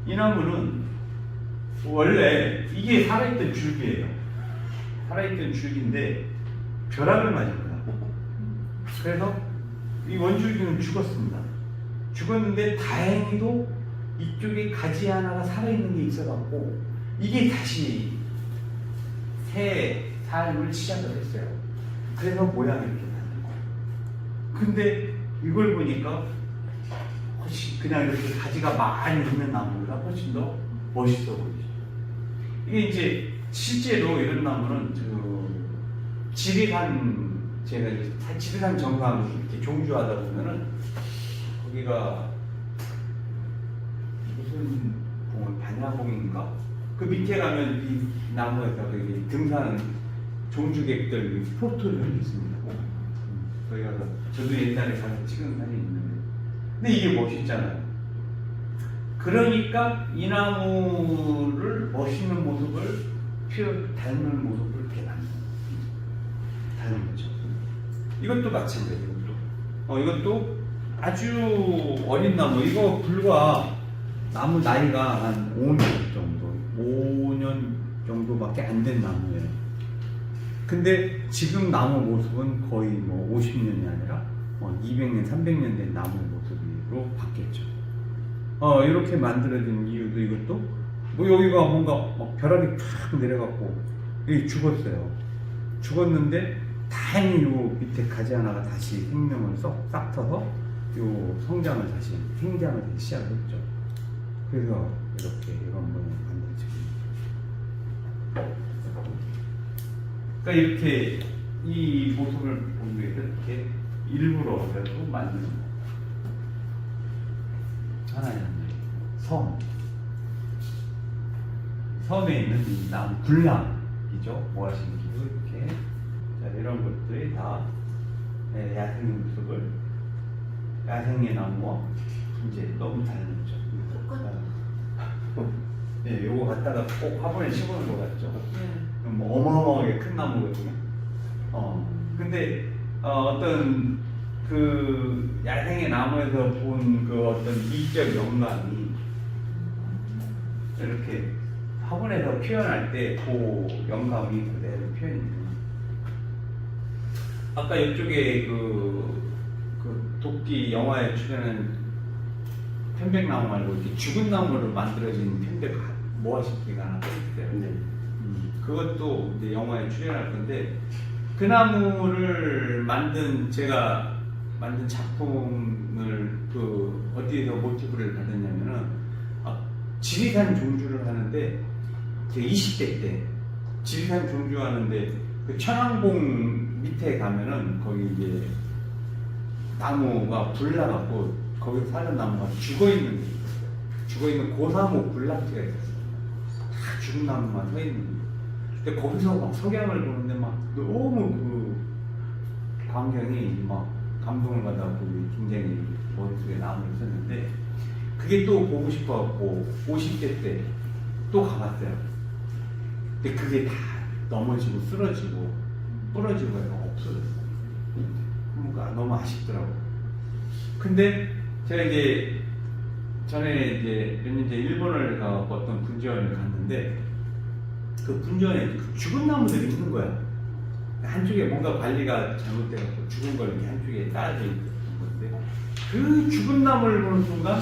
이 나무는 원래 이게 살아있던 줄기예요. 살아있던 줄기인데 벼락을 맞은 거야. 그래서 이 원줄기는 죽었습니다. 죽었는데 다행히도 이쪽에 가지 하나가 살아있는 게 있어갖고 이게 다시 새 삶을 시작을 했어요. 그래서 모양이 이렇게 나는 거예요. 근데 이걸 보니까 훨씬 그냥 이렇게 가지가 많이 있는 나무보다 훨씬 더 멋있어 보이죠. 이게 이제 실제로 이런 나무는 지리산, 제가 이제 지리산 정상 이렇게 종주하다 보면은 거기가 무슨 봉, 반야봉인가? 그 밑에 가면 이 나무에서 거기 등산 종주객들 포토존이 있습니다. 거기 가서 저도 옛날에 가서 찍은 사진이 있는데, 근데 이게 멋있잖아요. 그러니까 이 나무를 멋있는 모습을 닮은 모습을 이렇게 닮은 거죠. 이것도 마찬가지예요. 이것도 아주 어린 나무. 이거 불과 나무 나이가 한 5년 정도, 5년 정도밖에 안 된 나무예요. 근데 지금 나무 모습은 거의 뭐 50년이 아니라 200년, 300년 된 나무 모습으로 바뀌었죠. 이렇게 만들어진 이유도 이것도 여기가 뭔가 벼락이 쫙 내려갖고 여기 죽었어요. 죽었는데 다행히 요 밑에 가지 하나가 다시 생명을 싹 터서 요 성장을 다시 생장을 다시 시작했죠. 그래서 이렇게 이런 모양을 만들어집니다. 그러니까 이렇게 이 모습을 보기 위해서 이렇게 일부러라도 만드는 거. 하나의 섬에 있는 이 나무 굴랑이죠. 모아신기도 이렇게. 자, 이런 것들이 다 야생의 모습을, 야생의 나무와 이제 너무 다르죠. 네, 요거 갖다가 꼭 화분에 심어놓은 것 같죠. 뭐 어마어마하게 큰 나무거든요. 근데 어떤 그 야생의 나무에서 본 그 어떤 미적 영감이 이렇게 학원에서 표현할 때 그 영감이 그대로 표현이 돼요. 아까 이쪽에 그 도끼 영화에 출연한 편백나무 말고 이렇게 죽은 나무로 만들어진 편백 모아시키가 하나 있어요. 네. 그것도 이제 영화에 출연할 건데 그 나무를 제가 만든 작품을 그 어디에서 모티브를 받았냐면은 지리산 종주를 하는데 제 20대 때 지리산 종주 하는데 그 천왕봉 밑에 가면은 거기 이제 나무가 불나갖고 거기서 사는 나무가 죽어있는 고사목 군락지가 있었어요. 다 죽은 나무만 서 있는. 근데 거기서 막 석양을 보는데 막 너무 그 광경이 막 감동을 받아갖고 굉장히 머릿속에 남을 있었는데 그게 또 보고 싶어갖고 50대 때 또 가봤어요. 근데 그게 다 넘어지고 쓰러지고 부러지고 해서 없어졌어요. 그러니까 너무 아쉽더라고. 근데 제가 이제 전에 이제 몇 년 전에 일본을 가고 어떤 분지원을 갔는데 그 분지원에 그 죽은 나무들이 있는 거야. 한쪽에 뭔가 관리가 잘못돼갖고 죽은 걸 이렇게 한쪽에 따져 있는 건데 그 죽은 나무를 보는 순간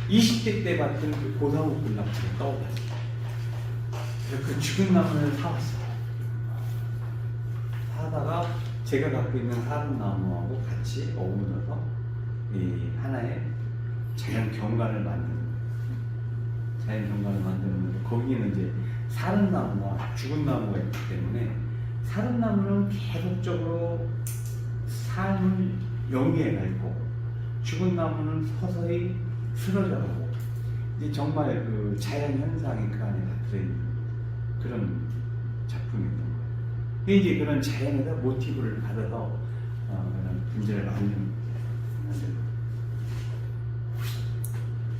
20대 때 봤던 그 고사목 군락지가 떠올랐어요. 그래서 그 죽은 나무를 사왔어요. 사다가 제가 갖고 있는 사른나무하고 같이 어우러서 이 하나의 자연 경관을 만드는 거기는 이제 사른나무와 죽은 나무가 있기 때문에 사른나무는 계속적으로 삶을 영위해 갈 거고 죽은 나무는 서서히 쓰러져가고 이제 정말 그 자연 현상이 그 안에 다 들어있는 그런 작품이었던 거예요. 이제 그런 자연에다 모티브를 받아서 그런 분재를 만드는.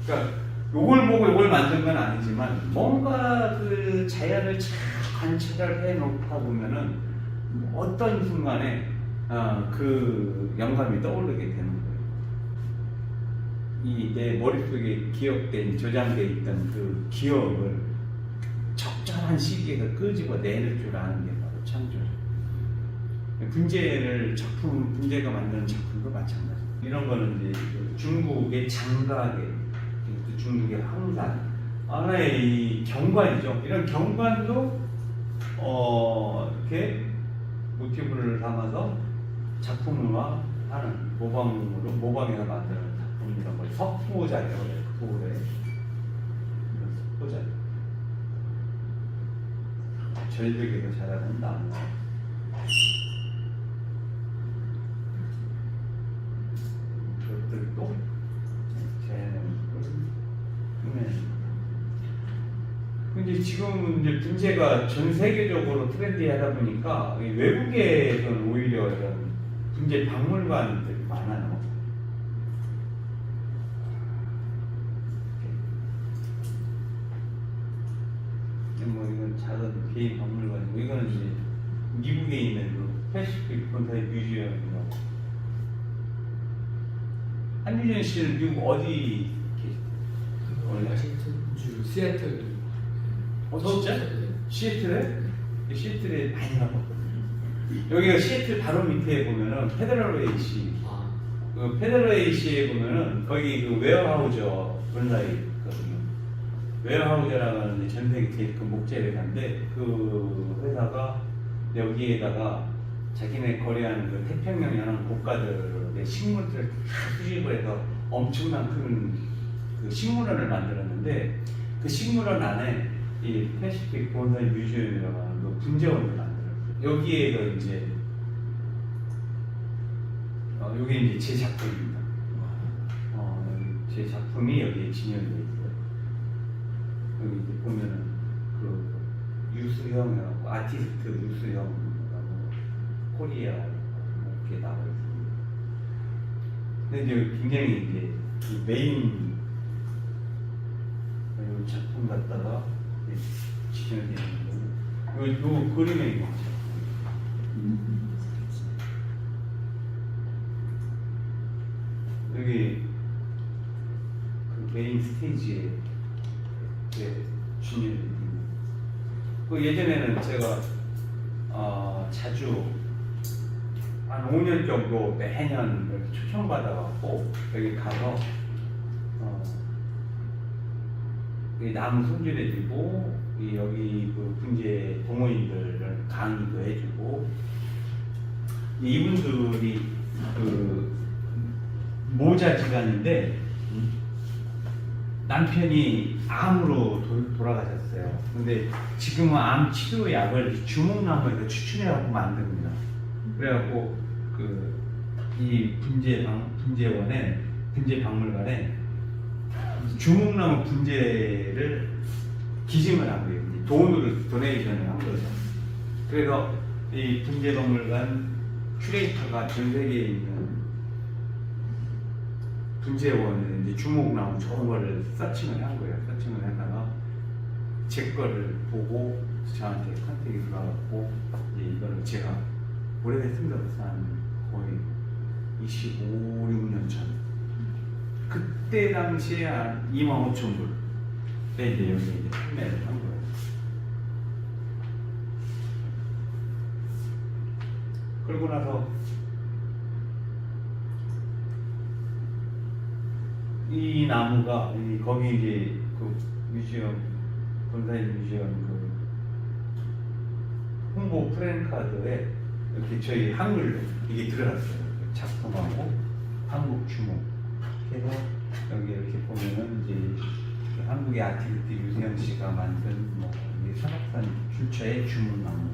그러니까 요걸 보고 요걸 만든 건 아니지만 뭔가 그 자연을 잘 관찰을 해놓다 보면은 어떤 순간에 그 영감이 떠오르게 되는 거예요. 이 내 머릿속에 기억된 저장되어 있던 그 기억을 적절한 시기에서 끄집어 내릴 줄 아는 게 바로 창조죠. 분재가 만드는 작품도 마찬가지. 이런 거는 이제 중국의 장가계, 중국의 황산, 하나의 이 경관이죠. 이런 경관도 이렇게 모티브를 담아서 작품화 하는 모방해서 만드는 작품이라고 해요. 석고자라고 해요. 돌에 석고자. 절벽에서 자라는 나무. 그것들도 근데 지금 이제 분재가 전 세계적으로 트렌디하다 보니까 외국에서는 오히려 이런 분재 박물관들이 많아요. 뭐 이건 작은 개인 박물관이고 이거는 이제 미국에 있는 그 패시픽 본사의 뮤지엄이라고. 한유전 씨는 미국 어디 계세요? 워싱턴주 시애틀. 진짜? 시애틀에? 시애틀에 많이 가봤거든요. 여기가 시애틀 바로 밑에 보면은 페더럴웨이시. 그 페더럴웨이시에 보면은 거기 그 웨어하우저 본사에 있거든요. 웨어하우저라고 하는 전 세계 제일 큰 목재 회사인데 그 회사가 여기에다가 자기네 거래하는 그 태평양 연안 국가들의 식물들을 다 수집을 해서 엄청난 큰 그 식물원을 만들었는데 그 식물원 안에 이 패시픽 본사 뮤지엄이라고 하는 그 분재원을 만들었어요. 여기에서 이제 여기 이제 제 작품입니다. 제 작품이 여기에 진열되어 있어요. 여기 이제 보면은 그 유수형이라고 아티스트 유수형이라고 코리아 이렇게 나와 있습니다. 근데 이제 굉장히 이제 그 메인 이 작품 갖다가 진열되어 있는 거고 요 그림에 있는 여기 그 메인 스테이지에 그 예전에는 제가 자주 한 5년 정도 매년 이렇게 초청받아갖고 여기 가서 이 나무 손질해주고 여기 그 분재 동호인들 강의도 해주고 이분들이 그 모자지간인데 남편이 암으로 돌아가셨어요. 근데 지금은 암 치료 약을 주목나무에서 추출해갖고 만듭니다. 그래갖고 이 분재원에 분재박물관에 주목나무 분재를 기증을 한 거예요. 돈으로 도네이션을 한 거죠. 그래서 이 분재박물관 큐레이터가 전 세계에 있는 분재원에 이제 주목나무 좋은 거를 서칭을 한 거예요. 서칭을 하다가 제 거를 보고 저한테 컨택이 들어왔고 이제 이거를 제가 오래됐습니다. 한 거의 25, 6년 전. 그때 당시에 한 25,000불에 이제 여기 이제 판매를 한 거예요. 그러고 나서 이 나무가 거기 이제 그 뮤지엄 본사인 뮤지엄 그 홍보 프랜카드에 이렇게 저희 한글로 이게 들어갔어요. 작품하고 한국 주목. 그래서 여기 이렇게 보면은 이제 한국의 아티스트 유세영 씨가 만든 뭐 설악산 출처의 주문나무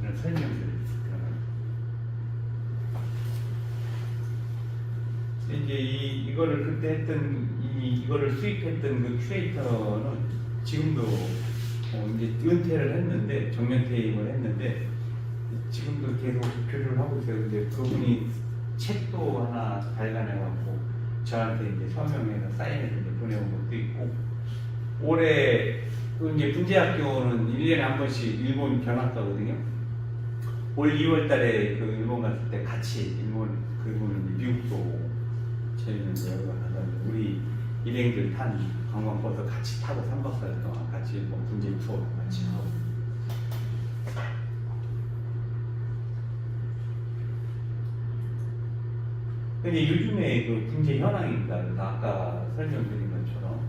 이런 설명들이 들어가요. 이제 이거를 그때 했던 이거를 수입했던 그 큐레이터는 지금도 이제 은퇴를 했는데 정년 퇴임을 했는데 지금도 계속 교류를 하고 있어요. 근데 그분이 책도 하나 발간해갖고 저한테 이제 서명해서 사인해서 이제 보내온 것도 있고 올해 그 이제 분재학교는 1년에 한 번씩 일본 견학 가거든요. 올 2월달에 그 일본 갔을 때 같이 그분은 미국도 저희는 이제 여기 가서 우리 일행들 탄 관광버스 같이 타고 3박 4일 동안 같이 뭐 분재 투어 같이 하고. 근데 요즘에 그 분재 현황입니다. 아까 설명드린 것처럼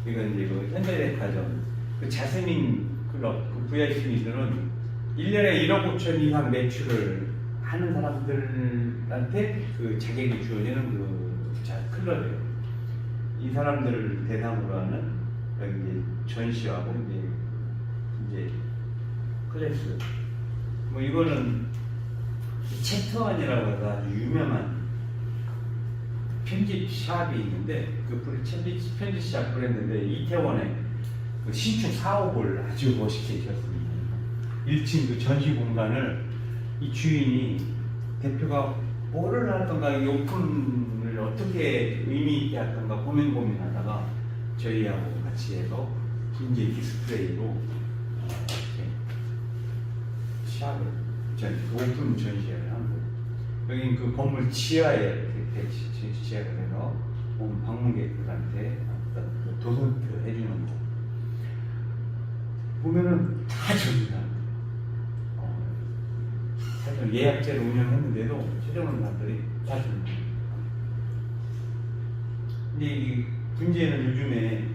이건 이제 그 현대백화점 그 자스민 클럽 그 VIP들은 1년에 1억 5천 이상 매출을 하는 사람들한테 그 자격이 주어지는 그 클럽이에요. 이 사람들을 대상으로 하는 이제 전시하고 이제 클래스 뭐 이거는 챕터원이라고 해서 아주 유명한 편집샵이 있는데 그 편집샵 브랜드인데 이태원에 그 신축 사업을 아주 멋있게 지었습니다. 1층 그 전시 공간을 이 주인이 대표가 뭐를 하던가 이 오픈을 어떻게 의미 있게 할던가 고민하다가 저희하고 같이 해서 분재 디스플레이로 샵을 오픈 전시회를 한 거예요. 여긴 그 건물 지하에 지하가 돼서 온 방문객들한테 어떤 그 도슨트 해주는 거 보면은 다 좋습니다. 사실 예약제를 운영했는데도 최종원 사람들이 다 좋습니다. 근데 이 분재는 요즘에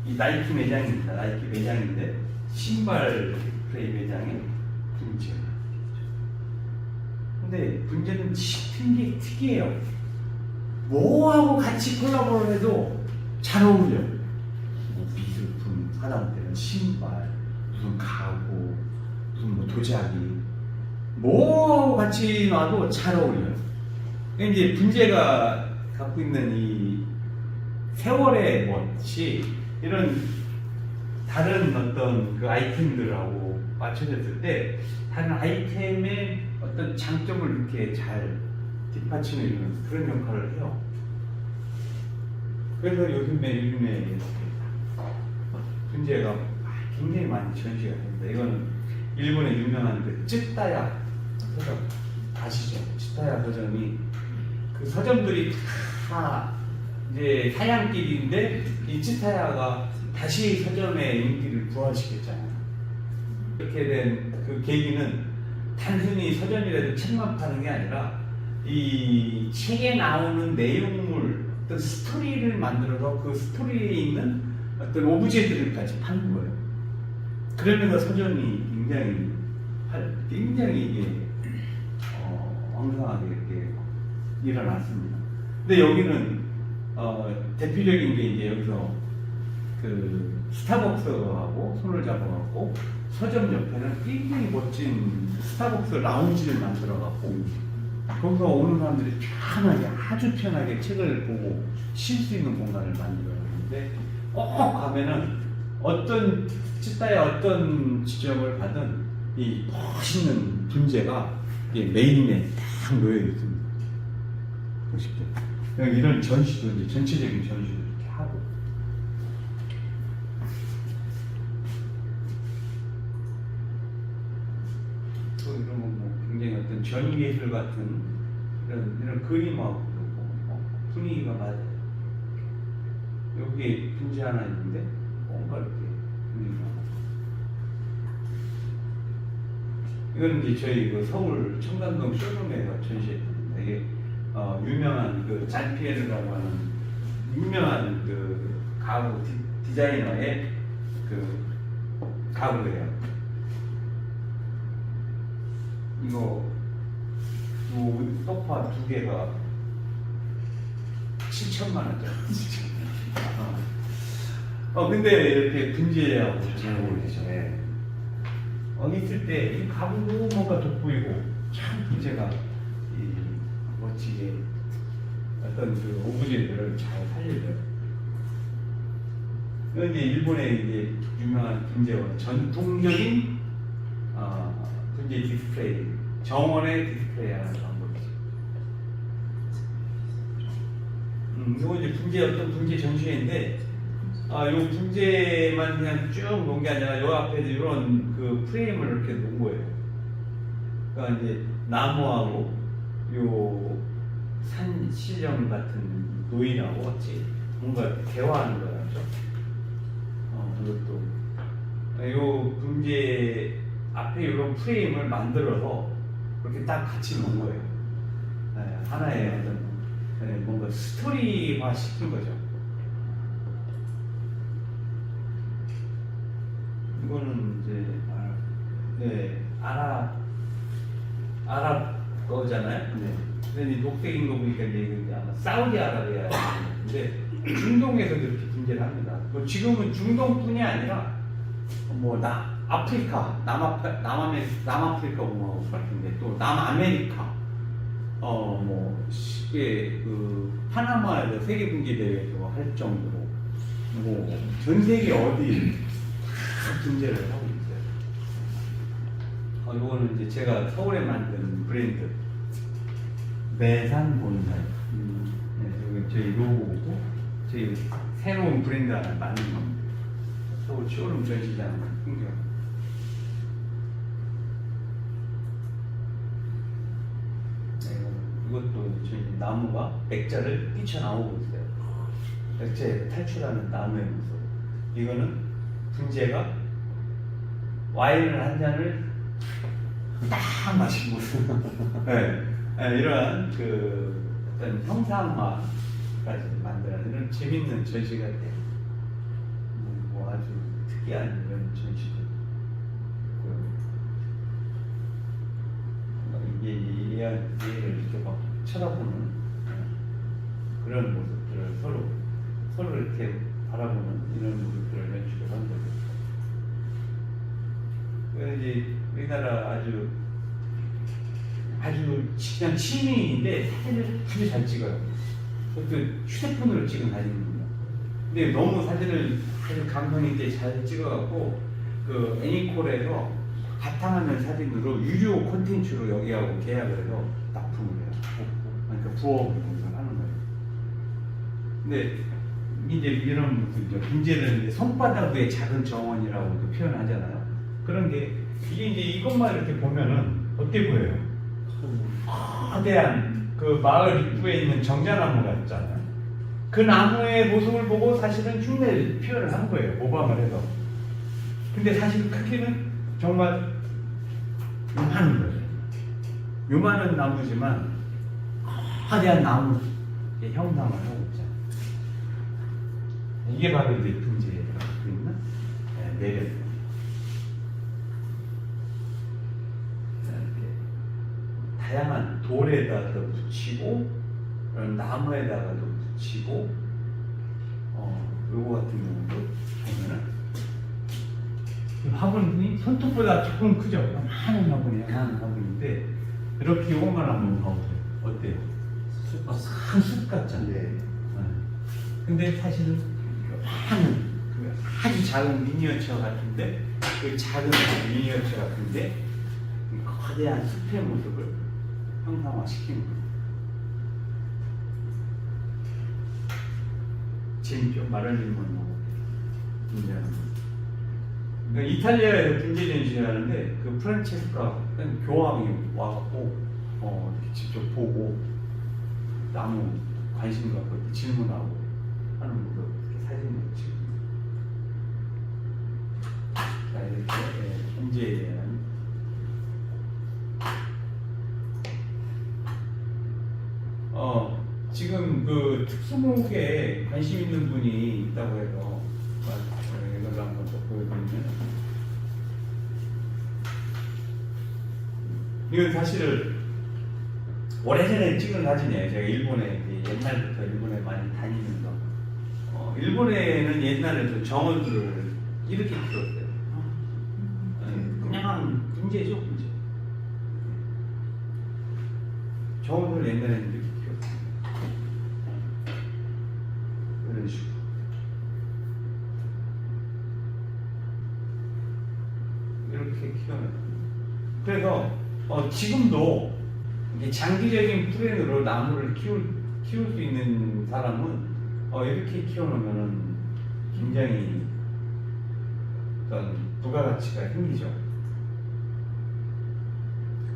이 나이키 매장입니다. 나이키 매장인데 신발 디스플레이 매장에 분재가 근데 분재는 특이해요. 뭐하고 같이 콜라보를 해도 잘 어울려. 뭐 미술품, 하다못해 신발, 무슨 가구, 무슨 뭐 도자기, 뭐하고 같이 놔도 잘 어울려요. 이제 분재가 갖고 있는 이 세월의 멋이 이런 다른 어떤 그 아이템들하고 맞춰졌을 때 다른 아이템의 어떤 장점을 이렇게 잘 뒷받침해주는 그런 역할을 해요. 그래서 요즘에 분재가 굉장히 많이 전시가 됩니다. 이거는 일본의 유명한 그 쯔타야 서점 아시죠? 쯔타야 서점이 그 서점들이 다 이제 사양길인데 이 쯔타야가 다시 서점의 인기를 부활시켰잖아요. 이렇게 된 그 계기는 단순히 서점이라도 책만 파는 게 아니라 이 책에 나오는 내용물, 어떤 스토리를 만들어서 그 스토리에 있는 어떤 오브제들을 같이 파는 거예요. 그러면서 서점이 굉장히 이게 왕성하게 이렇게 일어났습니다. 근데 여기는 대표적인 게 이제 여기서 그 스타벅스하고 손을 잡아갖고 서점 옆에는 굉장히 멋진 스타벅스 라운지를 만들어갖고 거기서 오는 사람들이 편하게, 아주 편하게 책을 보고 쉴 수 있는 공간을 만들어놨는데 꼭 가면은 어떤 찌따의 어떤 지점을 받은 이 멋있는 분재가 메인에 딱 놓여 있습니다. 보십시오. 이런 전시도 이제 전체적인 전시도 이렇게 하고. 또 이런 뭐 굉장히 어떤 전예술 같은 이런 그림하고 분위기가 맞아요. 여기에 분재 하나 있는데 뭔가 이렇게 분위기가 이건 이제 저희 그 서울 청담동 쇼룸에서 전시했습니다. 이게 유명한 그 잔피에르라고 하는 유명한 그 가구 디자이너의 그 가구예요. 이거 소파 2개가 7천만 원짜리. 근데 이렇게 분재하고 잘 어울리죠. 있을 때 이 가구도 뭔가 돋보이고 참 분재가 멋지게 어떤 그 오브제들을 잘 살려줘요. 이건 이제 일본의 이제 유명한 분재원, 전통적인 분재 디스플레이, 정원의 디스플레이 하는 방법이죠. 이거 이제 분재 어떤 분재 전시회인데, 요 분재만 그냥 쭉 놓은 게 아니라 요 앞에도 이런 그 프레임을 이렇게 놓은 거예요. 그러니까 이제 나무하고 요 산 시정 같은 노인하고 같이 뭔가 대화하는 거죠. 이것도 요 분재 앞에 이런 프레임을 만들어서 그렇게 딱 같이 놓은 거예요. 하나의 어떤 뭔가 스토리화 시킨 거죠. 이거는 이제 아랍 거잖아요. 근데 이 녹색인 거 보니까 이제 아마 사우디아라비아인데 중동에서 이렇게 분재를 합니다. 뭐 지금은 중동뿐이 아니라 뭐 아프리카, 남아프리카 공화국 같은데 또 남아메리카, 뭐 쉽게 그 파나마에서 세계 분재 대회도 할 정도로 뭐 전 세계 어디 분재를 하고 있어요. 이거는 이제 제가 서울에 만든 브랜드 매산 본사이. 여기 저희 로고고 저희 새로운 브랜드 하나 만든 겁니다. 서울 쇼룸 전시장 풍경. 이것도 저희 나무가 액자를 뛰쳐나오고 있어요. 액자에 탈출하는 나무의 모습. 이거는 분재가 와인을 한 잔을 딱 마신 모습. 이러한 그 어떤 형상화까지 만드는 이런 재밌는 전시가 돼요. 뭐 아주 특이한 이런 전시들. 이게 얘를 이렇게 막 쳐다보는 그런 모습들을 서로 이렇게 바라보는 이런 모습들을 연출을 한 거죠. 그래서 이제 우리나라 아주 그냥 취미인데 사진을 아주 잘 찍어요. 그것도 휴대폰으로 찍은 사진입니다. 근데 너무 사진을 아주 감성 있게 잘 찍어갖고 그 애니콜에서 바탕화면 사진으로 유료 콘텐츠로 여기하고 계약을 해서 납품을 해요. 그러니까 부업을 하는 거예요. 근데 이제 이런 모습이죠. 분재는 이제 손바닥 위에 작은 정원이라고도 표현하잖아요. 그런 게 이게 이제 이것만 이렇게 보면은 어때 보여요? 거대한 그 마을 입구에 있는 정자나무가 있잖아요. 그 나무의 모습을 보고 사실은 흉내를 표현을 한 거예요. 모방을 해서. 근데 사실 크기는 정말 요만한 거죠. 요만한 나무지만 거대한 나무의 형상을 하고 있잖아요. 이게 바로 이제 분재라고 있나? 네, 내려. 이렇게 다양한 돌에다가도 붙이고, 나무에다가도 붙이고, 요거 같은 경우도 보면은 화분이 손톱보다 조금 크죠? 많은 화분이에요. 많은 화분인데 이렇게 요것만 한번 봐보세요. 어때요? 큰 숲 같잖아요. 네. 근데 사실은 많은 아주 작은 미니어처 같은데 그 작은 미니어처 같은데 거대한 숲의 모습을 형상화시키는 거예요. 재밌죠? 말하는 건 분재하는 거. 그러니까 이탈리아에서 분재 전시를 하는데 그 프란체스카 교황이 와갖고 이렇게 직접 보고 나무 관심 갖고 이렇게 질문하고 하는 거 이렇게 사진을 찍고 자 이렇게 분재에 대한 지금 그 특수목에 관심 있는 분이 있다고 해서 이걸 한번 또 보여드리면 이건 사실 오래전에 찍은 사진이에요. 제가 일본에 옛날부터 일본에 많이 다니면서 일본에는 옛날에도 정원들을 이렇게 키웠어요. 그냥 분재죠, 분재. 정원을 옛날에는 이렇게 키웠어요. 이런 식으로. 이렇게 키워요. 그래서 지금도 이게 장기적인 플랜으로 나무를 키울 수 있는 사람은 이렇게 키워놓으면 굉장히 어떤 부가가치가 생기죠.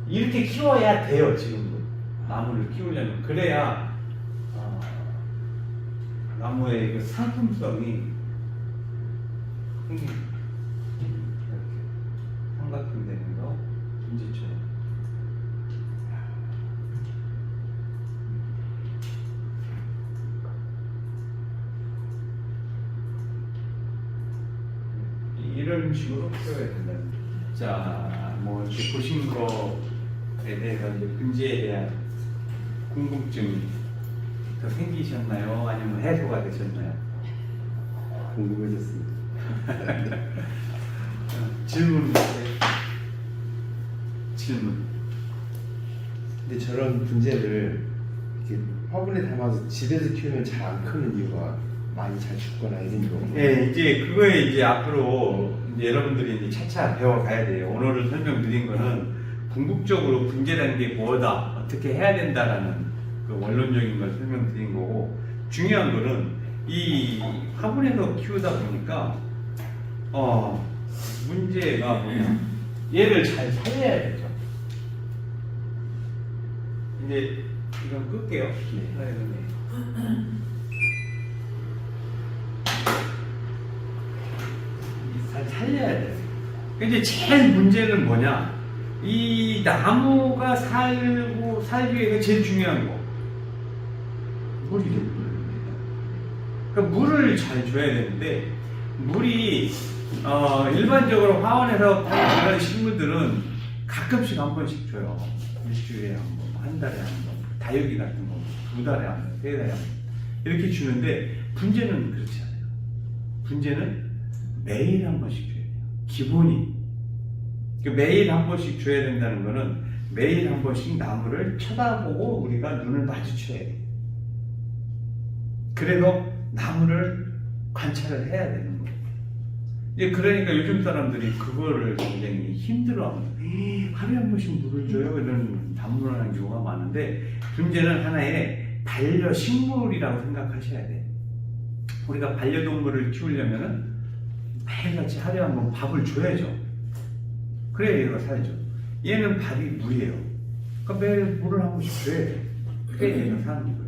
이렇게 키워야 돼요. 지금도 나무를 키우려면 그래야 나무의 그 상품성이 생깁니다. 이렇게 삼각형 되는 거 분지처럼. 이런 식으로 키워야 된다. 자, 뭐 이렇게 보신 거에 대해서 이제 분재에 대한 궁금증이 더 생기셨나요? 아니면 해소가 되셨나요? 궁금해졌습니다. 질문 주세요. 질문. 근데 저런 분재를 이렇게 화분에 담아서 집에서 키우면 잘 안 크는 이유가 많이 잘 죽거나 이런 경우. 네, 이제 그거에 이제 앞으로 이제 여러분들이 이제 차차 배워가야 돼요. 오늘 설명드린 거는 궁극적으로 분재라는 게 뭐다, 어떻게 해야 된다라는 그 원론적인 걸 설명드린 거고, 중요한 거는 이 화분에서 키우다 보니까 문제가 뭐냐, 얘를 잘 살려야 되죠. 이제 이건 끌게요. 잘 살려야 돼요. 근데 제일 문제는 뭐냐, 이 나무가 살기 위해서 제일 중요한 거, 물이죠. 그러니까 물을 잘 줘야 되는데, 물이 일반적으로 화원에서 파는 식물들은 가끔씩 한 번씩 줘요. 일주일에 한 번, 한 달에 한 번, 다육이 같은 거, 2달에 한 번, 3달에 한 번, 이렇게 주는데, 분재는 그렇지 않아요. 분재는 매일 한 번씩 줘야 돼요. 기본이. 매일 한 번씩 줘야 된다는 거는 매일 한 번씩 나무를 쳐다보고 우리가 눈을 마주쳐야 돼요. 그래서 나무를 관찰을 해야 되는 거예요. 그러니까 요즘 사람들이 그거를 굉장히 힘들어합니다. 하루에 한 번씩 물을 줘요? 이런 단문화하는 경우가 많은데, 분재는 하나의 반려식물이라고 생각하셔야 돼요. 우리가 반려동물을 키우려면은 매일같이 하루에 한 번 밥을 줘야죠. 그래야 얘가 살죠. 얘는 밥이 물이에요. 그러니까 매일 물을 한 번씩 줘야 돼요. 그래야 얘가 사는 거예요.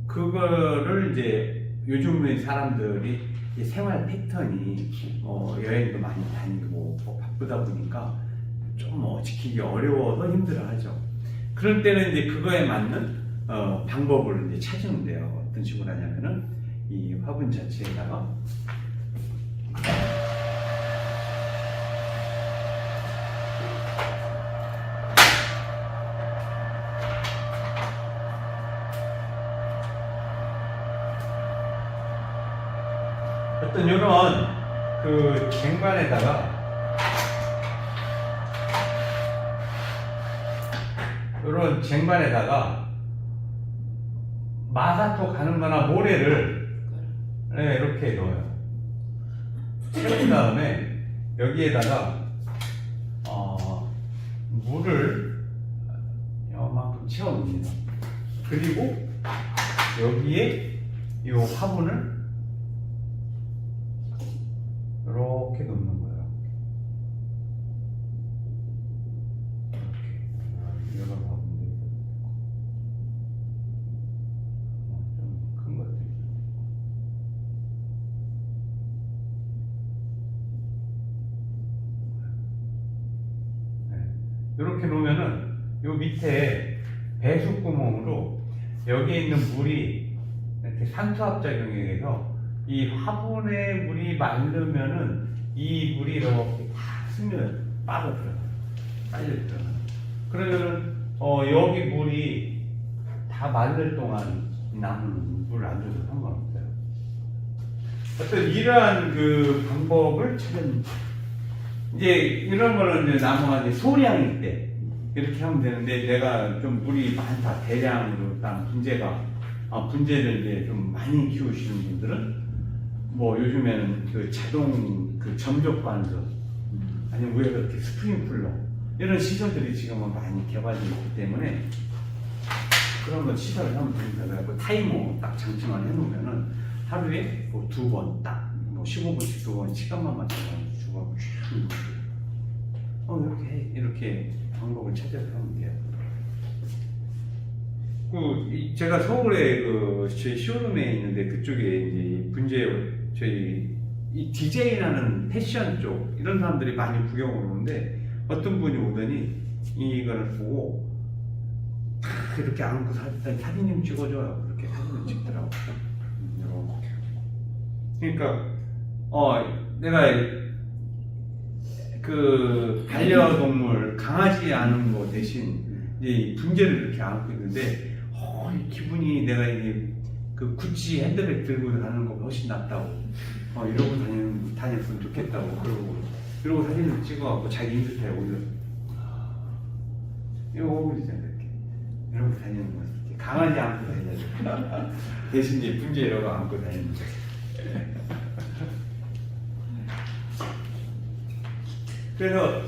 그거를 이제 요즘의 사람들이 이 생활 패턴이 여행도 많이 다니고 바쁘다 보니까 좀 지키기 어려워서 힘들어하죠. 그럴 때는 이제 그거에 맞는 방법을 이제 찾으는데요. 어떤 식으로 하냐면은 이 화분 자체에다가 어떤 이런 그 쟁반에다가 이런 쟁반에다가 마사토 가는 거나 모래를 이렇게 넣어요. 채운 다음에 여기에다가 물을 이만큼 채워놓습니다. 그리고 여기에 이 화분을 이렇게 넣는 거예요. 이렇게 여러 화분들이 좀 큰 것들. 네. 이렇게 놓으면은 요 밑에 배수 구멍으로 여기에 있는 물이 이렇게 산소압 작용에 의해서 이 화분에 물이 마르면은 이 물이 이렇게 다 스며요. 빠져들어요. 빨려들어요. 그러면은 여기 물이 다 마를 동안 이 나무는 물을 안 줘도 상관없어요. 어떤 이러한 그 방법을 찾은 이제 이런 거는 이제 나무가 이제 소량일 때 이렇게 하면 되는데 내가 좀 물이 많다 대량으로 딱 분재를 이제 좀 많이 키우시는 분들은 뭐 요즘에는 그 자동 그 점적 관수 아니면 위에서 이렇게 스프링클러 이런 시설들이 지금은 많이 개발되어 있기 때문에 그런 거 시설을 하면 됩니다. 그래서 타이머 딱 장치만 해놓으면은 하루에 뭐 2번 딱 뭐 15분씩 2번 시간만 맞춰서 주고 이렇게 방법을 찾아서 하면 돼요. 제가 서울에 저희 쇼룸에 있는데 그쪽에 이제 분재 저희 이 DJ라는 패션 쪽 이런 사람들이 많이 구경을 오는데 어떤 분이 오더니 이거를 보고 딱 이렇게 안고 사진 좀 찍어줘요. 그렇게 사진을 찍더라고요. 이렇게. 그러니까 내가 그 반려동물 강아지 아는 거 대신 이제 분재를 이렇게 안고 있는데 이 기분이 내가 이게 그 구찌 핸드백 들고 다니는 것보다 훨씬 낫다고 이러고 다녔으면 좋겠다고 그러고 사진을 찍어갖고 자기 인스타에 올려. 이거 어울리잖아 이렇게 이러고 다니는 거 이렇게 강아지 안고 다녀야죠. 대신 이제 분재 이러고 안고 다니는 거. 그래서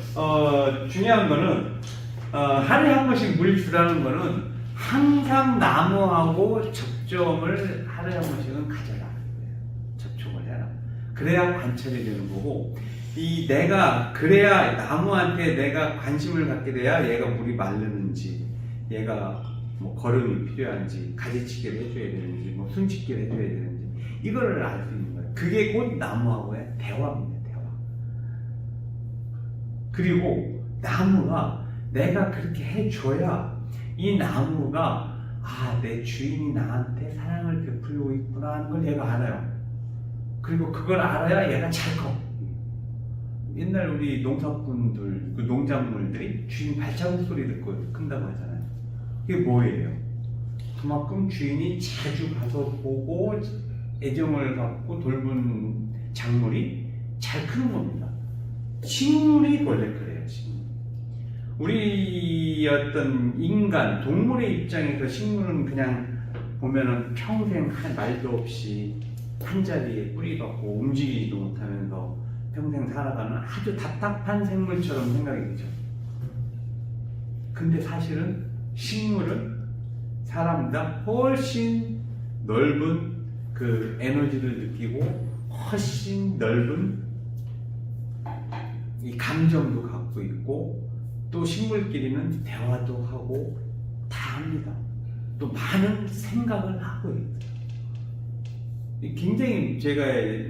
중요한 거는 하루에 한 번씩 물 주라는 거는 항상 나무하고 접점을 하루에 한 번씩은 가져라. 접촉을 해라. 그래야 관찰이 되는 거고 그래야 나무한테 내가 관심을 갖게 돼야 얘가 물이 마르는지 얘가 뭐 거름이 필요한지 가지치기를 해줘야 되는지 뭐 숨짓기를 해줘야 되는지 이거를 알 수 있는 거예요. 그게 곧 나무하고의 대화입니다. 그리고 나무가 내가 그렇게 해줘야 이 나무가 내 주인이 나한테 사랑을 베풀고 있구나 하는 걸 얘가 알아요. 그리고 그걸 알아야 얘가 잘 커. 옛날 우리 농사꾼들, 그 농작물들이 주인 발자국 소리 듣고 큰다고 하잖아요. 그게 뭐예요? 그만큼 주인이 자주 가서 보고 애정을 갖고 돌본 작물이 잘 크는 겁니다. 식물이 원래 그래요. 식물. 우리 어떤 인간, 동물의 입장에서 식물은 그냥 보면은 평생 한 말도 없이 한 자리에 뿌리 박고 움직이지도 못하면서 평생 살아가는 아주 답답한 생물처럼 생각이 되죠. 근데 사실은 식물은 사람보다 훨씬 넓은 그 에너지를 느끼고 훨씬 넓은 이 감정도 갖고 있고 또 식물끼리는 대화도 하고 다 합니다. 또 많은 생각을 하고 있어요. 굉장히 제가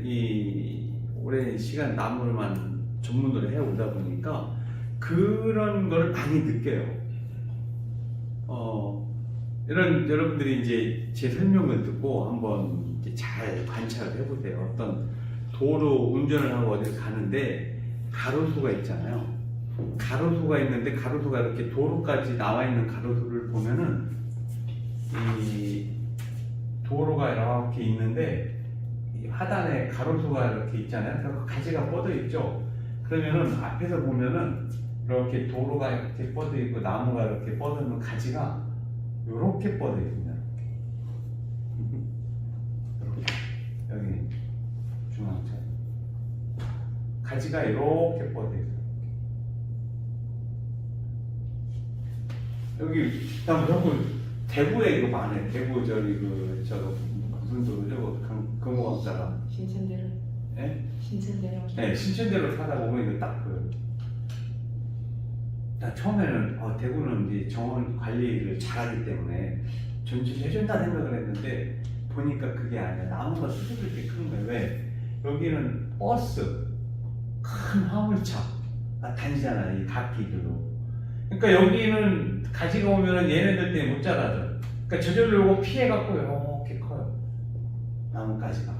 이 오랜 시간 나무만 전문으로 해오다 보니까 그런 걸 많이 느껴요. 이런 여러분들이 이제 제 설명을 듣고 한번 이제 잘 관찰을 해보세요. 어떤 도로 운전을 하고 어딜 가는데 가로수가 있잖아요. 가로수가 있는데 가로수가 이렇게 도로까지 나와 있는 가로수를 보면은 이 도로가 이렇게 있는데 이 하단에 가로수가 이렇게 있잖아요. 그래서 가지가 뻗어 있죠. 그러면은 앞에서 보면은 이렇게 도로가 이렇게 뻗어 있고 나무가 이렇게 뻗어 있는 가지가 이렇게 뻗어 있습니다. 이렇게 여기 중앙차 가지가 이렇게 뻗어 있어요. 여기 한번 대구에 이거 많아요. 대구 저기 무슨 도로죠? 금호강사가 신천대로. 예? 신천대로. 네, 신천대로 타다 보면 이거 딱 처음에는 대구는 이제 정원 관리를 잘하기 때문에 전진해준다 생각을 했는데 보니까 그게 아니야. 나무가 스스로 이렇게 크는 거예요. 왜? 여기는 버스, 큰 화물차 다니잖아, 이 갓길로. 그러니까 여기는 가지가 오면은 얘네들 때문에 못 자라죠. 그러니까 저절로 요거 피해갖고 이렇게 커요. 나뭇가지가.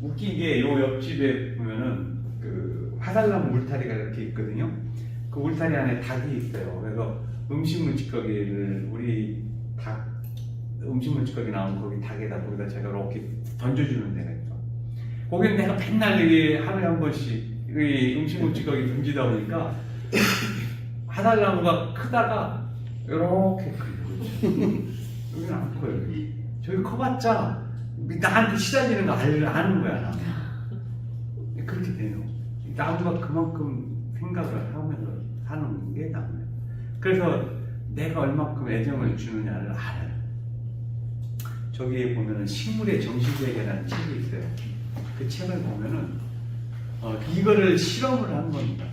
웃긴 게 요 옆집에 보면은 그 화살나무 울타리가 이렇게 있거든요. 그 울타리 안에 닭이 있어요. 그래서 음식물 찌꺼기를 우리 닭 음식물 찌꺼기 나오면 거기 거기다 제가 이렇게 던져주는 데가 있어. 거기는 내가 맨날 여기 하루에 한 번씩 이 음식물 찌꺼기 던지다 보니까 화살나무가 크다가 이렇게 커요. 여기는 안 커요. 저기 커봤자 나한테 시달리는 거 아는 거야. 나. 그렇게 돼요. 나무가 그만큼 생각을 하면서 사는 게 나무예요. 그래서 내가 얼마큼 애정을 주느냐를 알아요. 저기에 보면은 식물의 정신세계라는 책이 있어요. 그 책을 보면은 이거를 실험을 한 겁니다.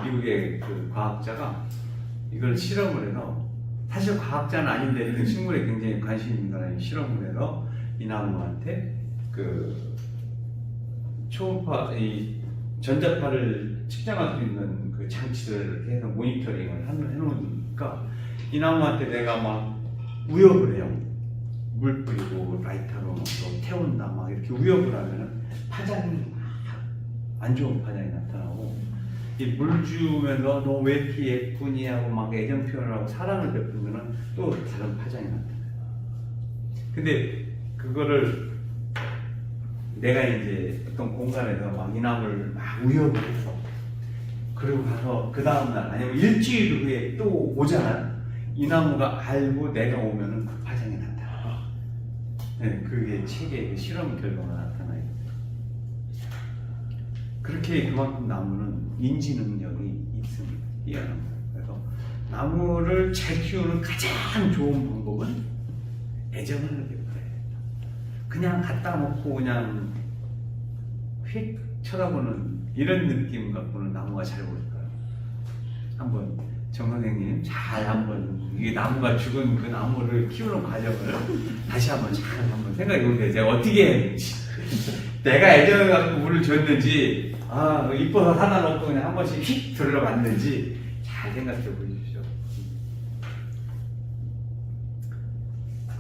미국의 그 과학자가 이걸 실험을 해서 사실 과학자는 아닌데 식물에 굉장히 관심 있는 사람이 실험을 해서 이 나무한테 그 초음파, 이 전자파를 측정할 수 있는 그 장치들을 해서 모니터링을 해놓으니까 이 나무한테 내가 막 우협을 해요. 물 뿌리고 라이터로 또 태운다 막 이렇게 우협을 하면은 파장이 안 좋은 파장이 나타나고 이 물 주면서 너 왜 이렇게 예쁘니 하고 막 애정 표현을 하고 사랑을 베푸면은 또 다른 파장이 나타나요. 근데 그거를 내가 이제 어떤 공간에서 막 이 나무를 막 우협을 해서 그리고 가서 그 다음날 아니면 일주일 후에 또 오잖아. 이 나무가 알고 내가 오면은 그 파장이 나타나. 네, 그게 책의 그 실험 결과가 나타나요. 그렇게 그만큼 나무는 인지 능력이 있습니다. 뛰어난 거예요. 그래서 나무를 잘 키우는 가장 좋은 방법은 애정을 느껴요. 그냥 갖다 놓고 그냥 휙 쳐다보는 이런 느낌 갖고는 나무가 잘 보일 거예요. 한번 정 선생님 잘 한번 이게 나무가 죽은 그 나무를 키우는 과정을 다시 한번 생각해 보세요. 제가 어떻게 해야 되는지 내가 애정을 갖고 물을 줬는지 이뻐서 사다 놓고 그냥 한 번씩 휙 들어봤는지 잘 생각해 보십시오.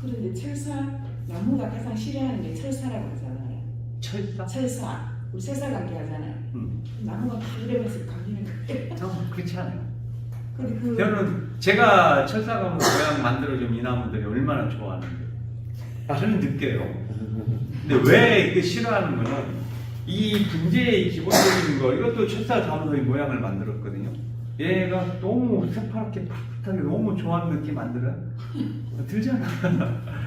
그런데 나무가 가장 싫어하는 게 철사라고 하잖아요. 철사. 우리 철사 감기 하잖아요. 나무가 막 이러면서 감기는 그때. 그렇지 않아요. 근데 저는 제가 철사가무 모양 만들어준 이 나무들이 얼마나 좋아하는데 저는 느껴요. 근데 왜 그 싫어하는 거는 이 분재의 기본적인 거 이것도 철사가무의 모양을 만들었거든요. 얘가 너무 새파랗게 푸릇하게 너무 좋아하는 느낌 안 들어요? 들잖아.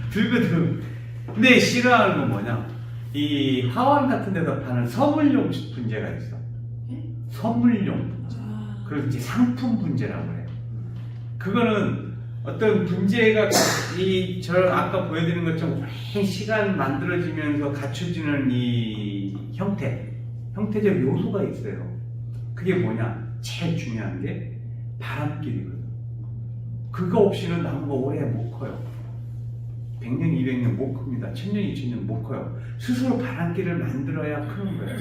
들거든. 근데 싫어하는 건 뭐냐? 이 화원 같은 데서 파는 선물용 분재가 있어. 선물용. 그리고 이제 상품 분재라고 해요. 그거는 어떤 분재가 저 아까 보여드린 것처럼 오랜 시간 만들어지면서 갖춰지는 이 형태적 요소가 있어요. 그게 뭐냐? 제일 중요한 게 바람길이거든. 그거 없이는 나무가 오래 못 커요. 100년, 200년 못 큽니다. 1000년, 2000년 못 커요. 스스로 바람길을 만들어야 크는 거예요.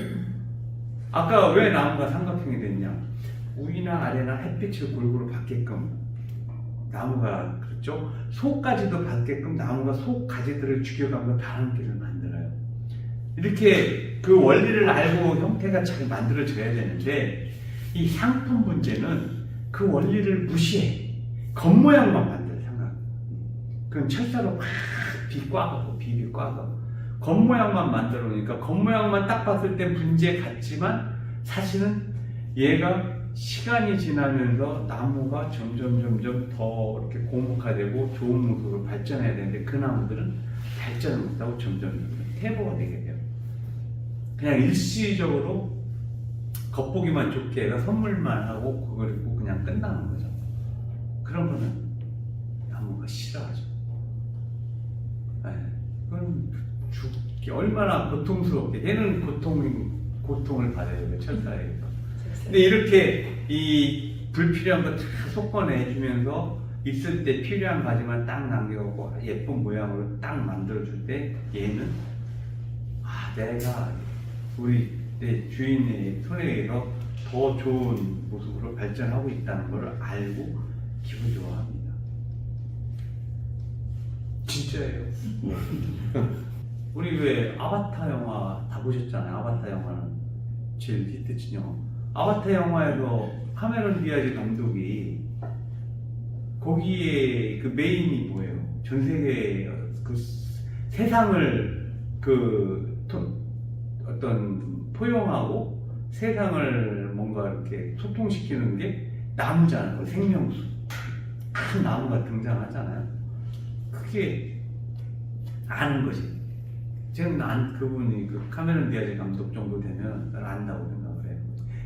아까 왜 나무가 삼각형이 됐냐? 위나 아래나 햇빛을 골고루 받게끔 나무가 그렇죠? 속까지도 받게끔 나무가 속 가지들을 죽여가면서 바람길을 만들어요. 이렇게 그 원리를 알고 형태가 잘 만들어져야 되는데 이 상품 문제는 그 원리를 무시해. 겉모양만 만들어 생각. 그럼 철사로 막 비꽈가고 비비 꽈가고 겉모양만 만들어 놓으니까 겉모양만 딱 봤을 때 문제 같지만 사실은 얘가 시간이 지나면서 나무가 점점 더 이렇게 고목화되고 좋은 모습으로 발전해야 되는데 그 나무들은 발전을 못하고 점점 퇴보가 되게 돼요. 그냥 일시적으로 겉보기만 좋게 해서 선물만 하고 그리고 그냥 끝나는 거죠. 그런 거는 나무가 싫어하죠. 네. 그건 죽기 얼마나 고통스럽게 얘는 고통을 받아요. 그 철사에서. 근데 이렇게 이 불필요한 거 다 속건해 주면서 있을 때 필요한 가지만 딱 남겨오고 예쁜 모양으로 딱 만들어줄 때 얘는 내가 우리 내 주인의 손에 의해서 더 좋은 모습으로 발전하고 있다는 걸 알고 기분 좋아합니다. 진짜예요. 우리 왜 아바타 영화 다 보셨잖아요. 아바타 영화는 제일 히트친 영화. 아바타 영화에서 카메론 디아즈 감독이 거기에 그 메인이 뭐예요? 전 세계 그 세상을 어떤 포용하고 세상을 뭔가 이렇게 소통시키는 게 나무잖아요. 생명수. 큰 나무가 등장하잖아요. 그게 아는 거지. 저는 그분이 그 카메론 디아즈 감독 정도 되면 안다고 생각을 해요.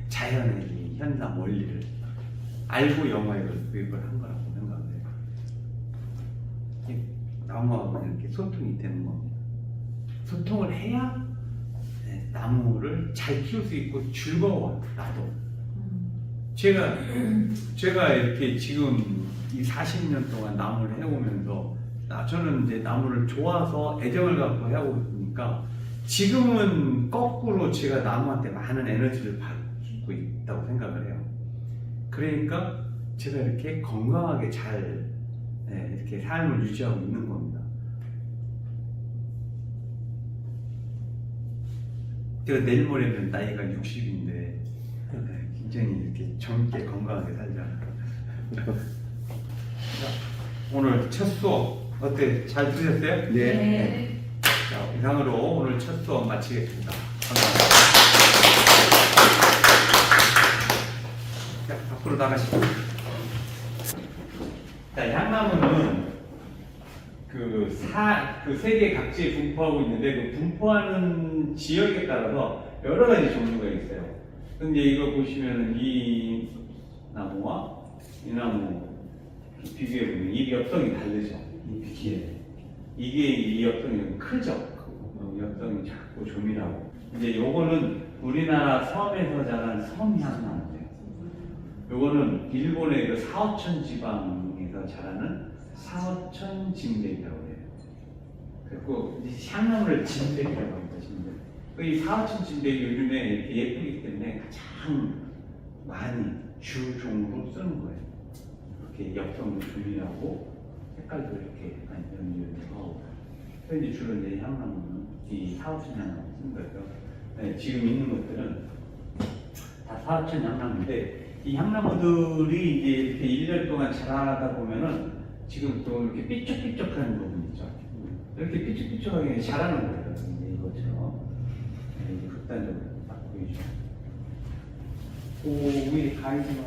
자연의 이 현상 원리를 알고 영화에 도입을 한 거라고 생각을 해요. 나무하고 이렇게 소통이 되는 겁니다. 소통을 해야 나무를 잘 키울 수 있고 즐거워 나도. 제가 이렇게 지금 이 40년 동안 나무를 해오면서 저는 이제 나무를 좋아서 애정을 갖고 해오고 있으니까 지금은 거꾸로 제가 나무한테 많은 에너지를 받고 있다고 생각을 해요. 그러니까 제가 이렇게 건강하게 잘 이렇게 삶을 유지하고 있는 겁니다. 제가 내일 모레면 나이가 60인데 굉장히 이렇게 젊게 건강하게 살잖아요. 오늘 첫 수업 어때? 잘 들으셨어요? 네. 자, 이상으로 오늘 첫 수업 마치겠습니다. 감사합니다. 자, 밖으로 나가시죠. 자, 향나무는 그 세계 각지에 분포하고 있는데 그 분포하는 지역에 따라서 여러 가지 종류가 있어요. 근데 이거 보시면은 이 나무와 이 나무 비교해 보면 이 엽성이 다르죠. 이 엽성이 크죠. 엽성이 작고 조밀하고. 이제 요거는 우리나라 섬에서 자란 섬향나무예요. 요거는 일본의 그 사오천 지방에서 자라는 사오천 진백이라고 해요. 그리고 향나무를 진백이라고 합니다. 진백. 이 사오천 진백이 요즘에 이렇게 예쁘기 때문에 가장 많이 주종으로 쓰는 거예요. 이렇게 엽성도 조밀하고 색깔도 이렇게 많이 연주하고. 그래서 주로 이제 향나무는 이 사오천 향나무 쓰는 거예요. 네, 지금 있는 것들은 다 사오천 향나무인데 이 향나무들이 이제 이렇게 1년 동안 자라다 보면은 지금 또 이렇게 삐쭉삐쭉하는 부분 있죠. 이렇게 삐쭉삐쭉하게 자라는 거예요. 이것처럼 극단적으로 딱 보이죠. 그 위에 가위지만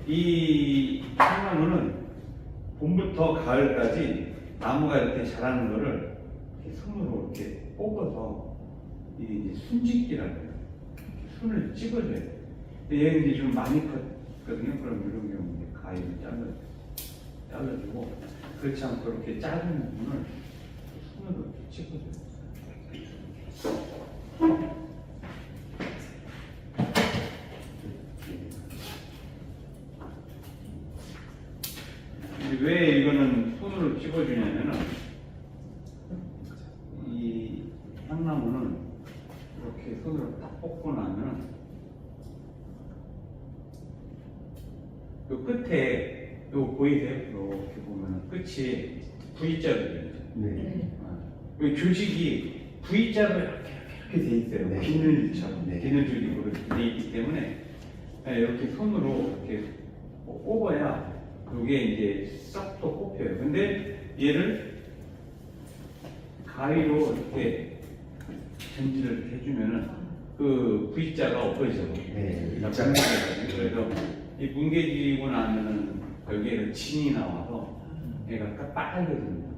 이 향나무는 봄부터 가을까지 나무가 이렇게 자라는 거를 이렇게 손으로 이렇게 뽑아서 이게 이제 순짓기라고 해요. 손을 찍어줘야 돼요. 근데 얘는 이제 좀 많이 컸거든요. 그럼 이런 경우에 가위를 잘라주고 그렇지 않고 이렇게 작은 부분을 손으로 이렇게 찍어줘요. 찍어주냐면은 이 향나무는 이렇게 손으로 딱 뽑고 나면 요 끝에 요 보이세요? 이렇게 보면 끝이 V자로 되죠. 네. 이 조직이 V자로 이렇게 돼 있어요. 네. 비늘처럼 네. 비늘 조직으로 돼 있기 때문에 이렇게 손으로 이렇게 뽑아야 이게 이제 싹 또 뽑혀요. 근데 얘를 가위로 이렇게 전지를 이렇게 해주면은 그 V자가 없어져. 네. 그래서 이 뭉개지고 나면은 여기에는 진이 나와서 얘가 빨개집니다.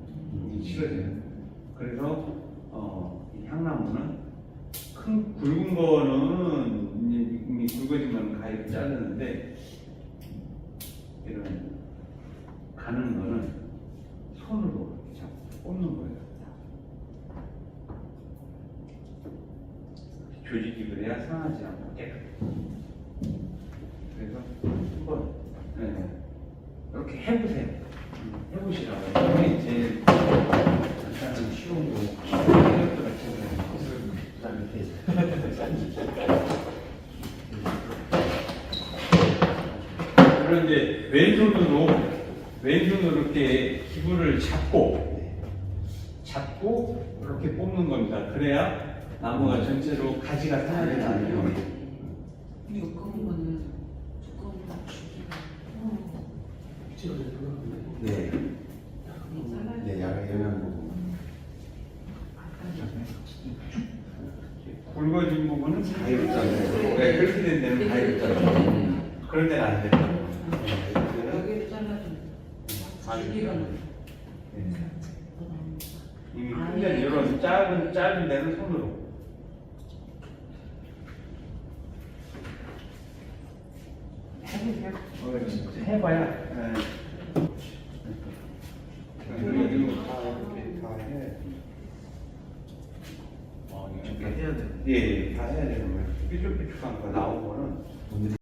싫어져요. 그래서 이 향나무는 큰 굵은 거는 이미 굵어지면 가위로 자르는데 이런 가는 거는 손으로 이렇게 잡고 뽑는 거예요. 조직이 그래야 상하지 않고 깨끗해. 그래서 한번 이렇게 해보세요. 해보시라고. 이게 제일 간단한 쉬운 거. 이것도 같이 해보세요. 그런데 왼손으로 이렇게 기부를 잡고 이렇게 뽑는 겁니다. 그래야 나무가 전체로 가지가 상하지 않아요. 두꺼운 거는 두꺼운 거 네. 네, 영양 부분. 굵어진 부분은 가위로 잘라요. 네, 그렇게 된 데는 가위로 잘라요. 그럴 때는 안 돼요. 여기를 잘라주면 줄기가는 이미 큰데 이런 짧은 데는 손으로. 해보세요. 진짜 해봐야. 이거 다 이렇게 다 해. 이렇게 해야 돼. 예, 다 해야 되는 거예요. 삐죽삐죽한 거 나온 거는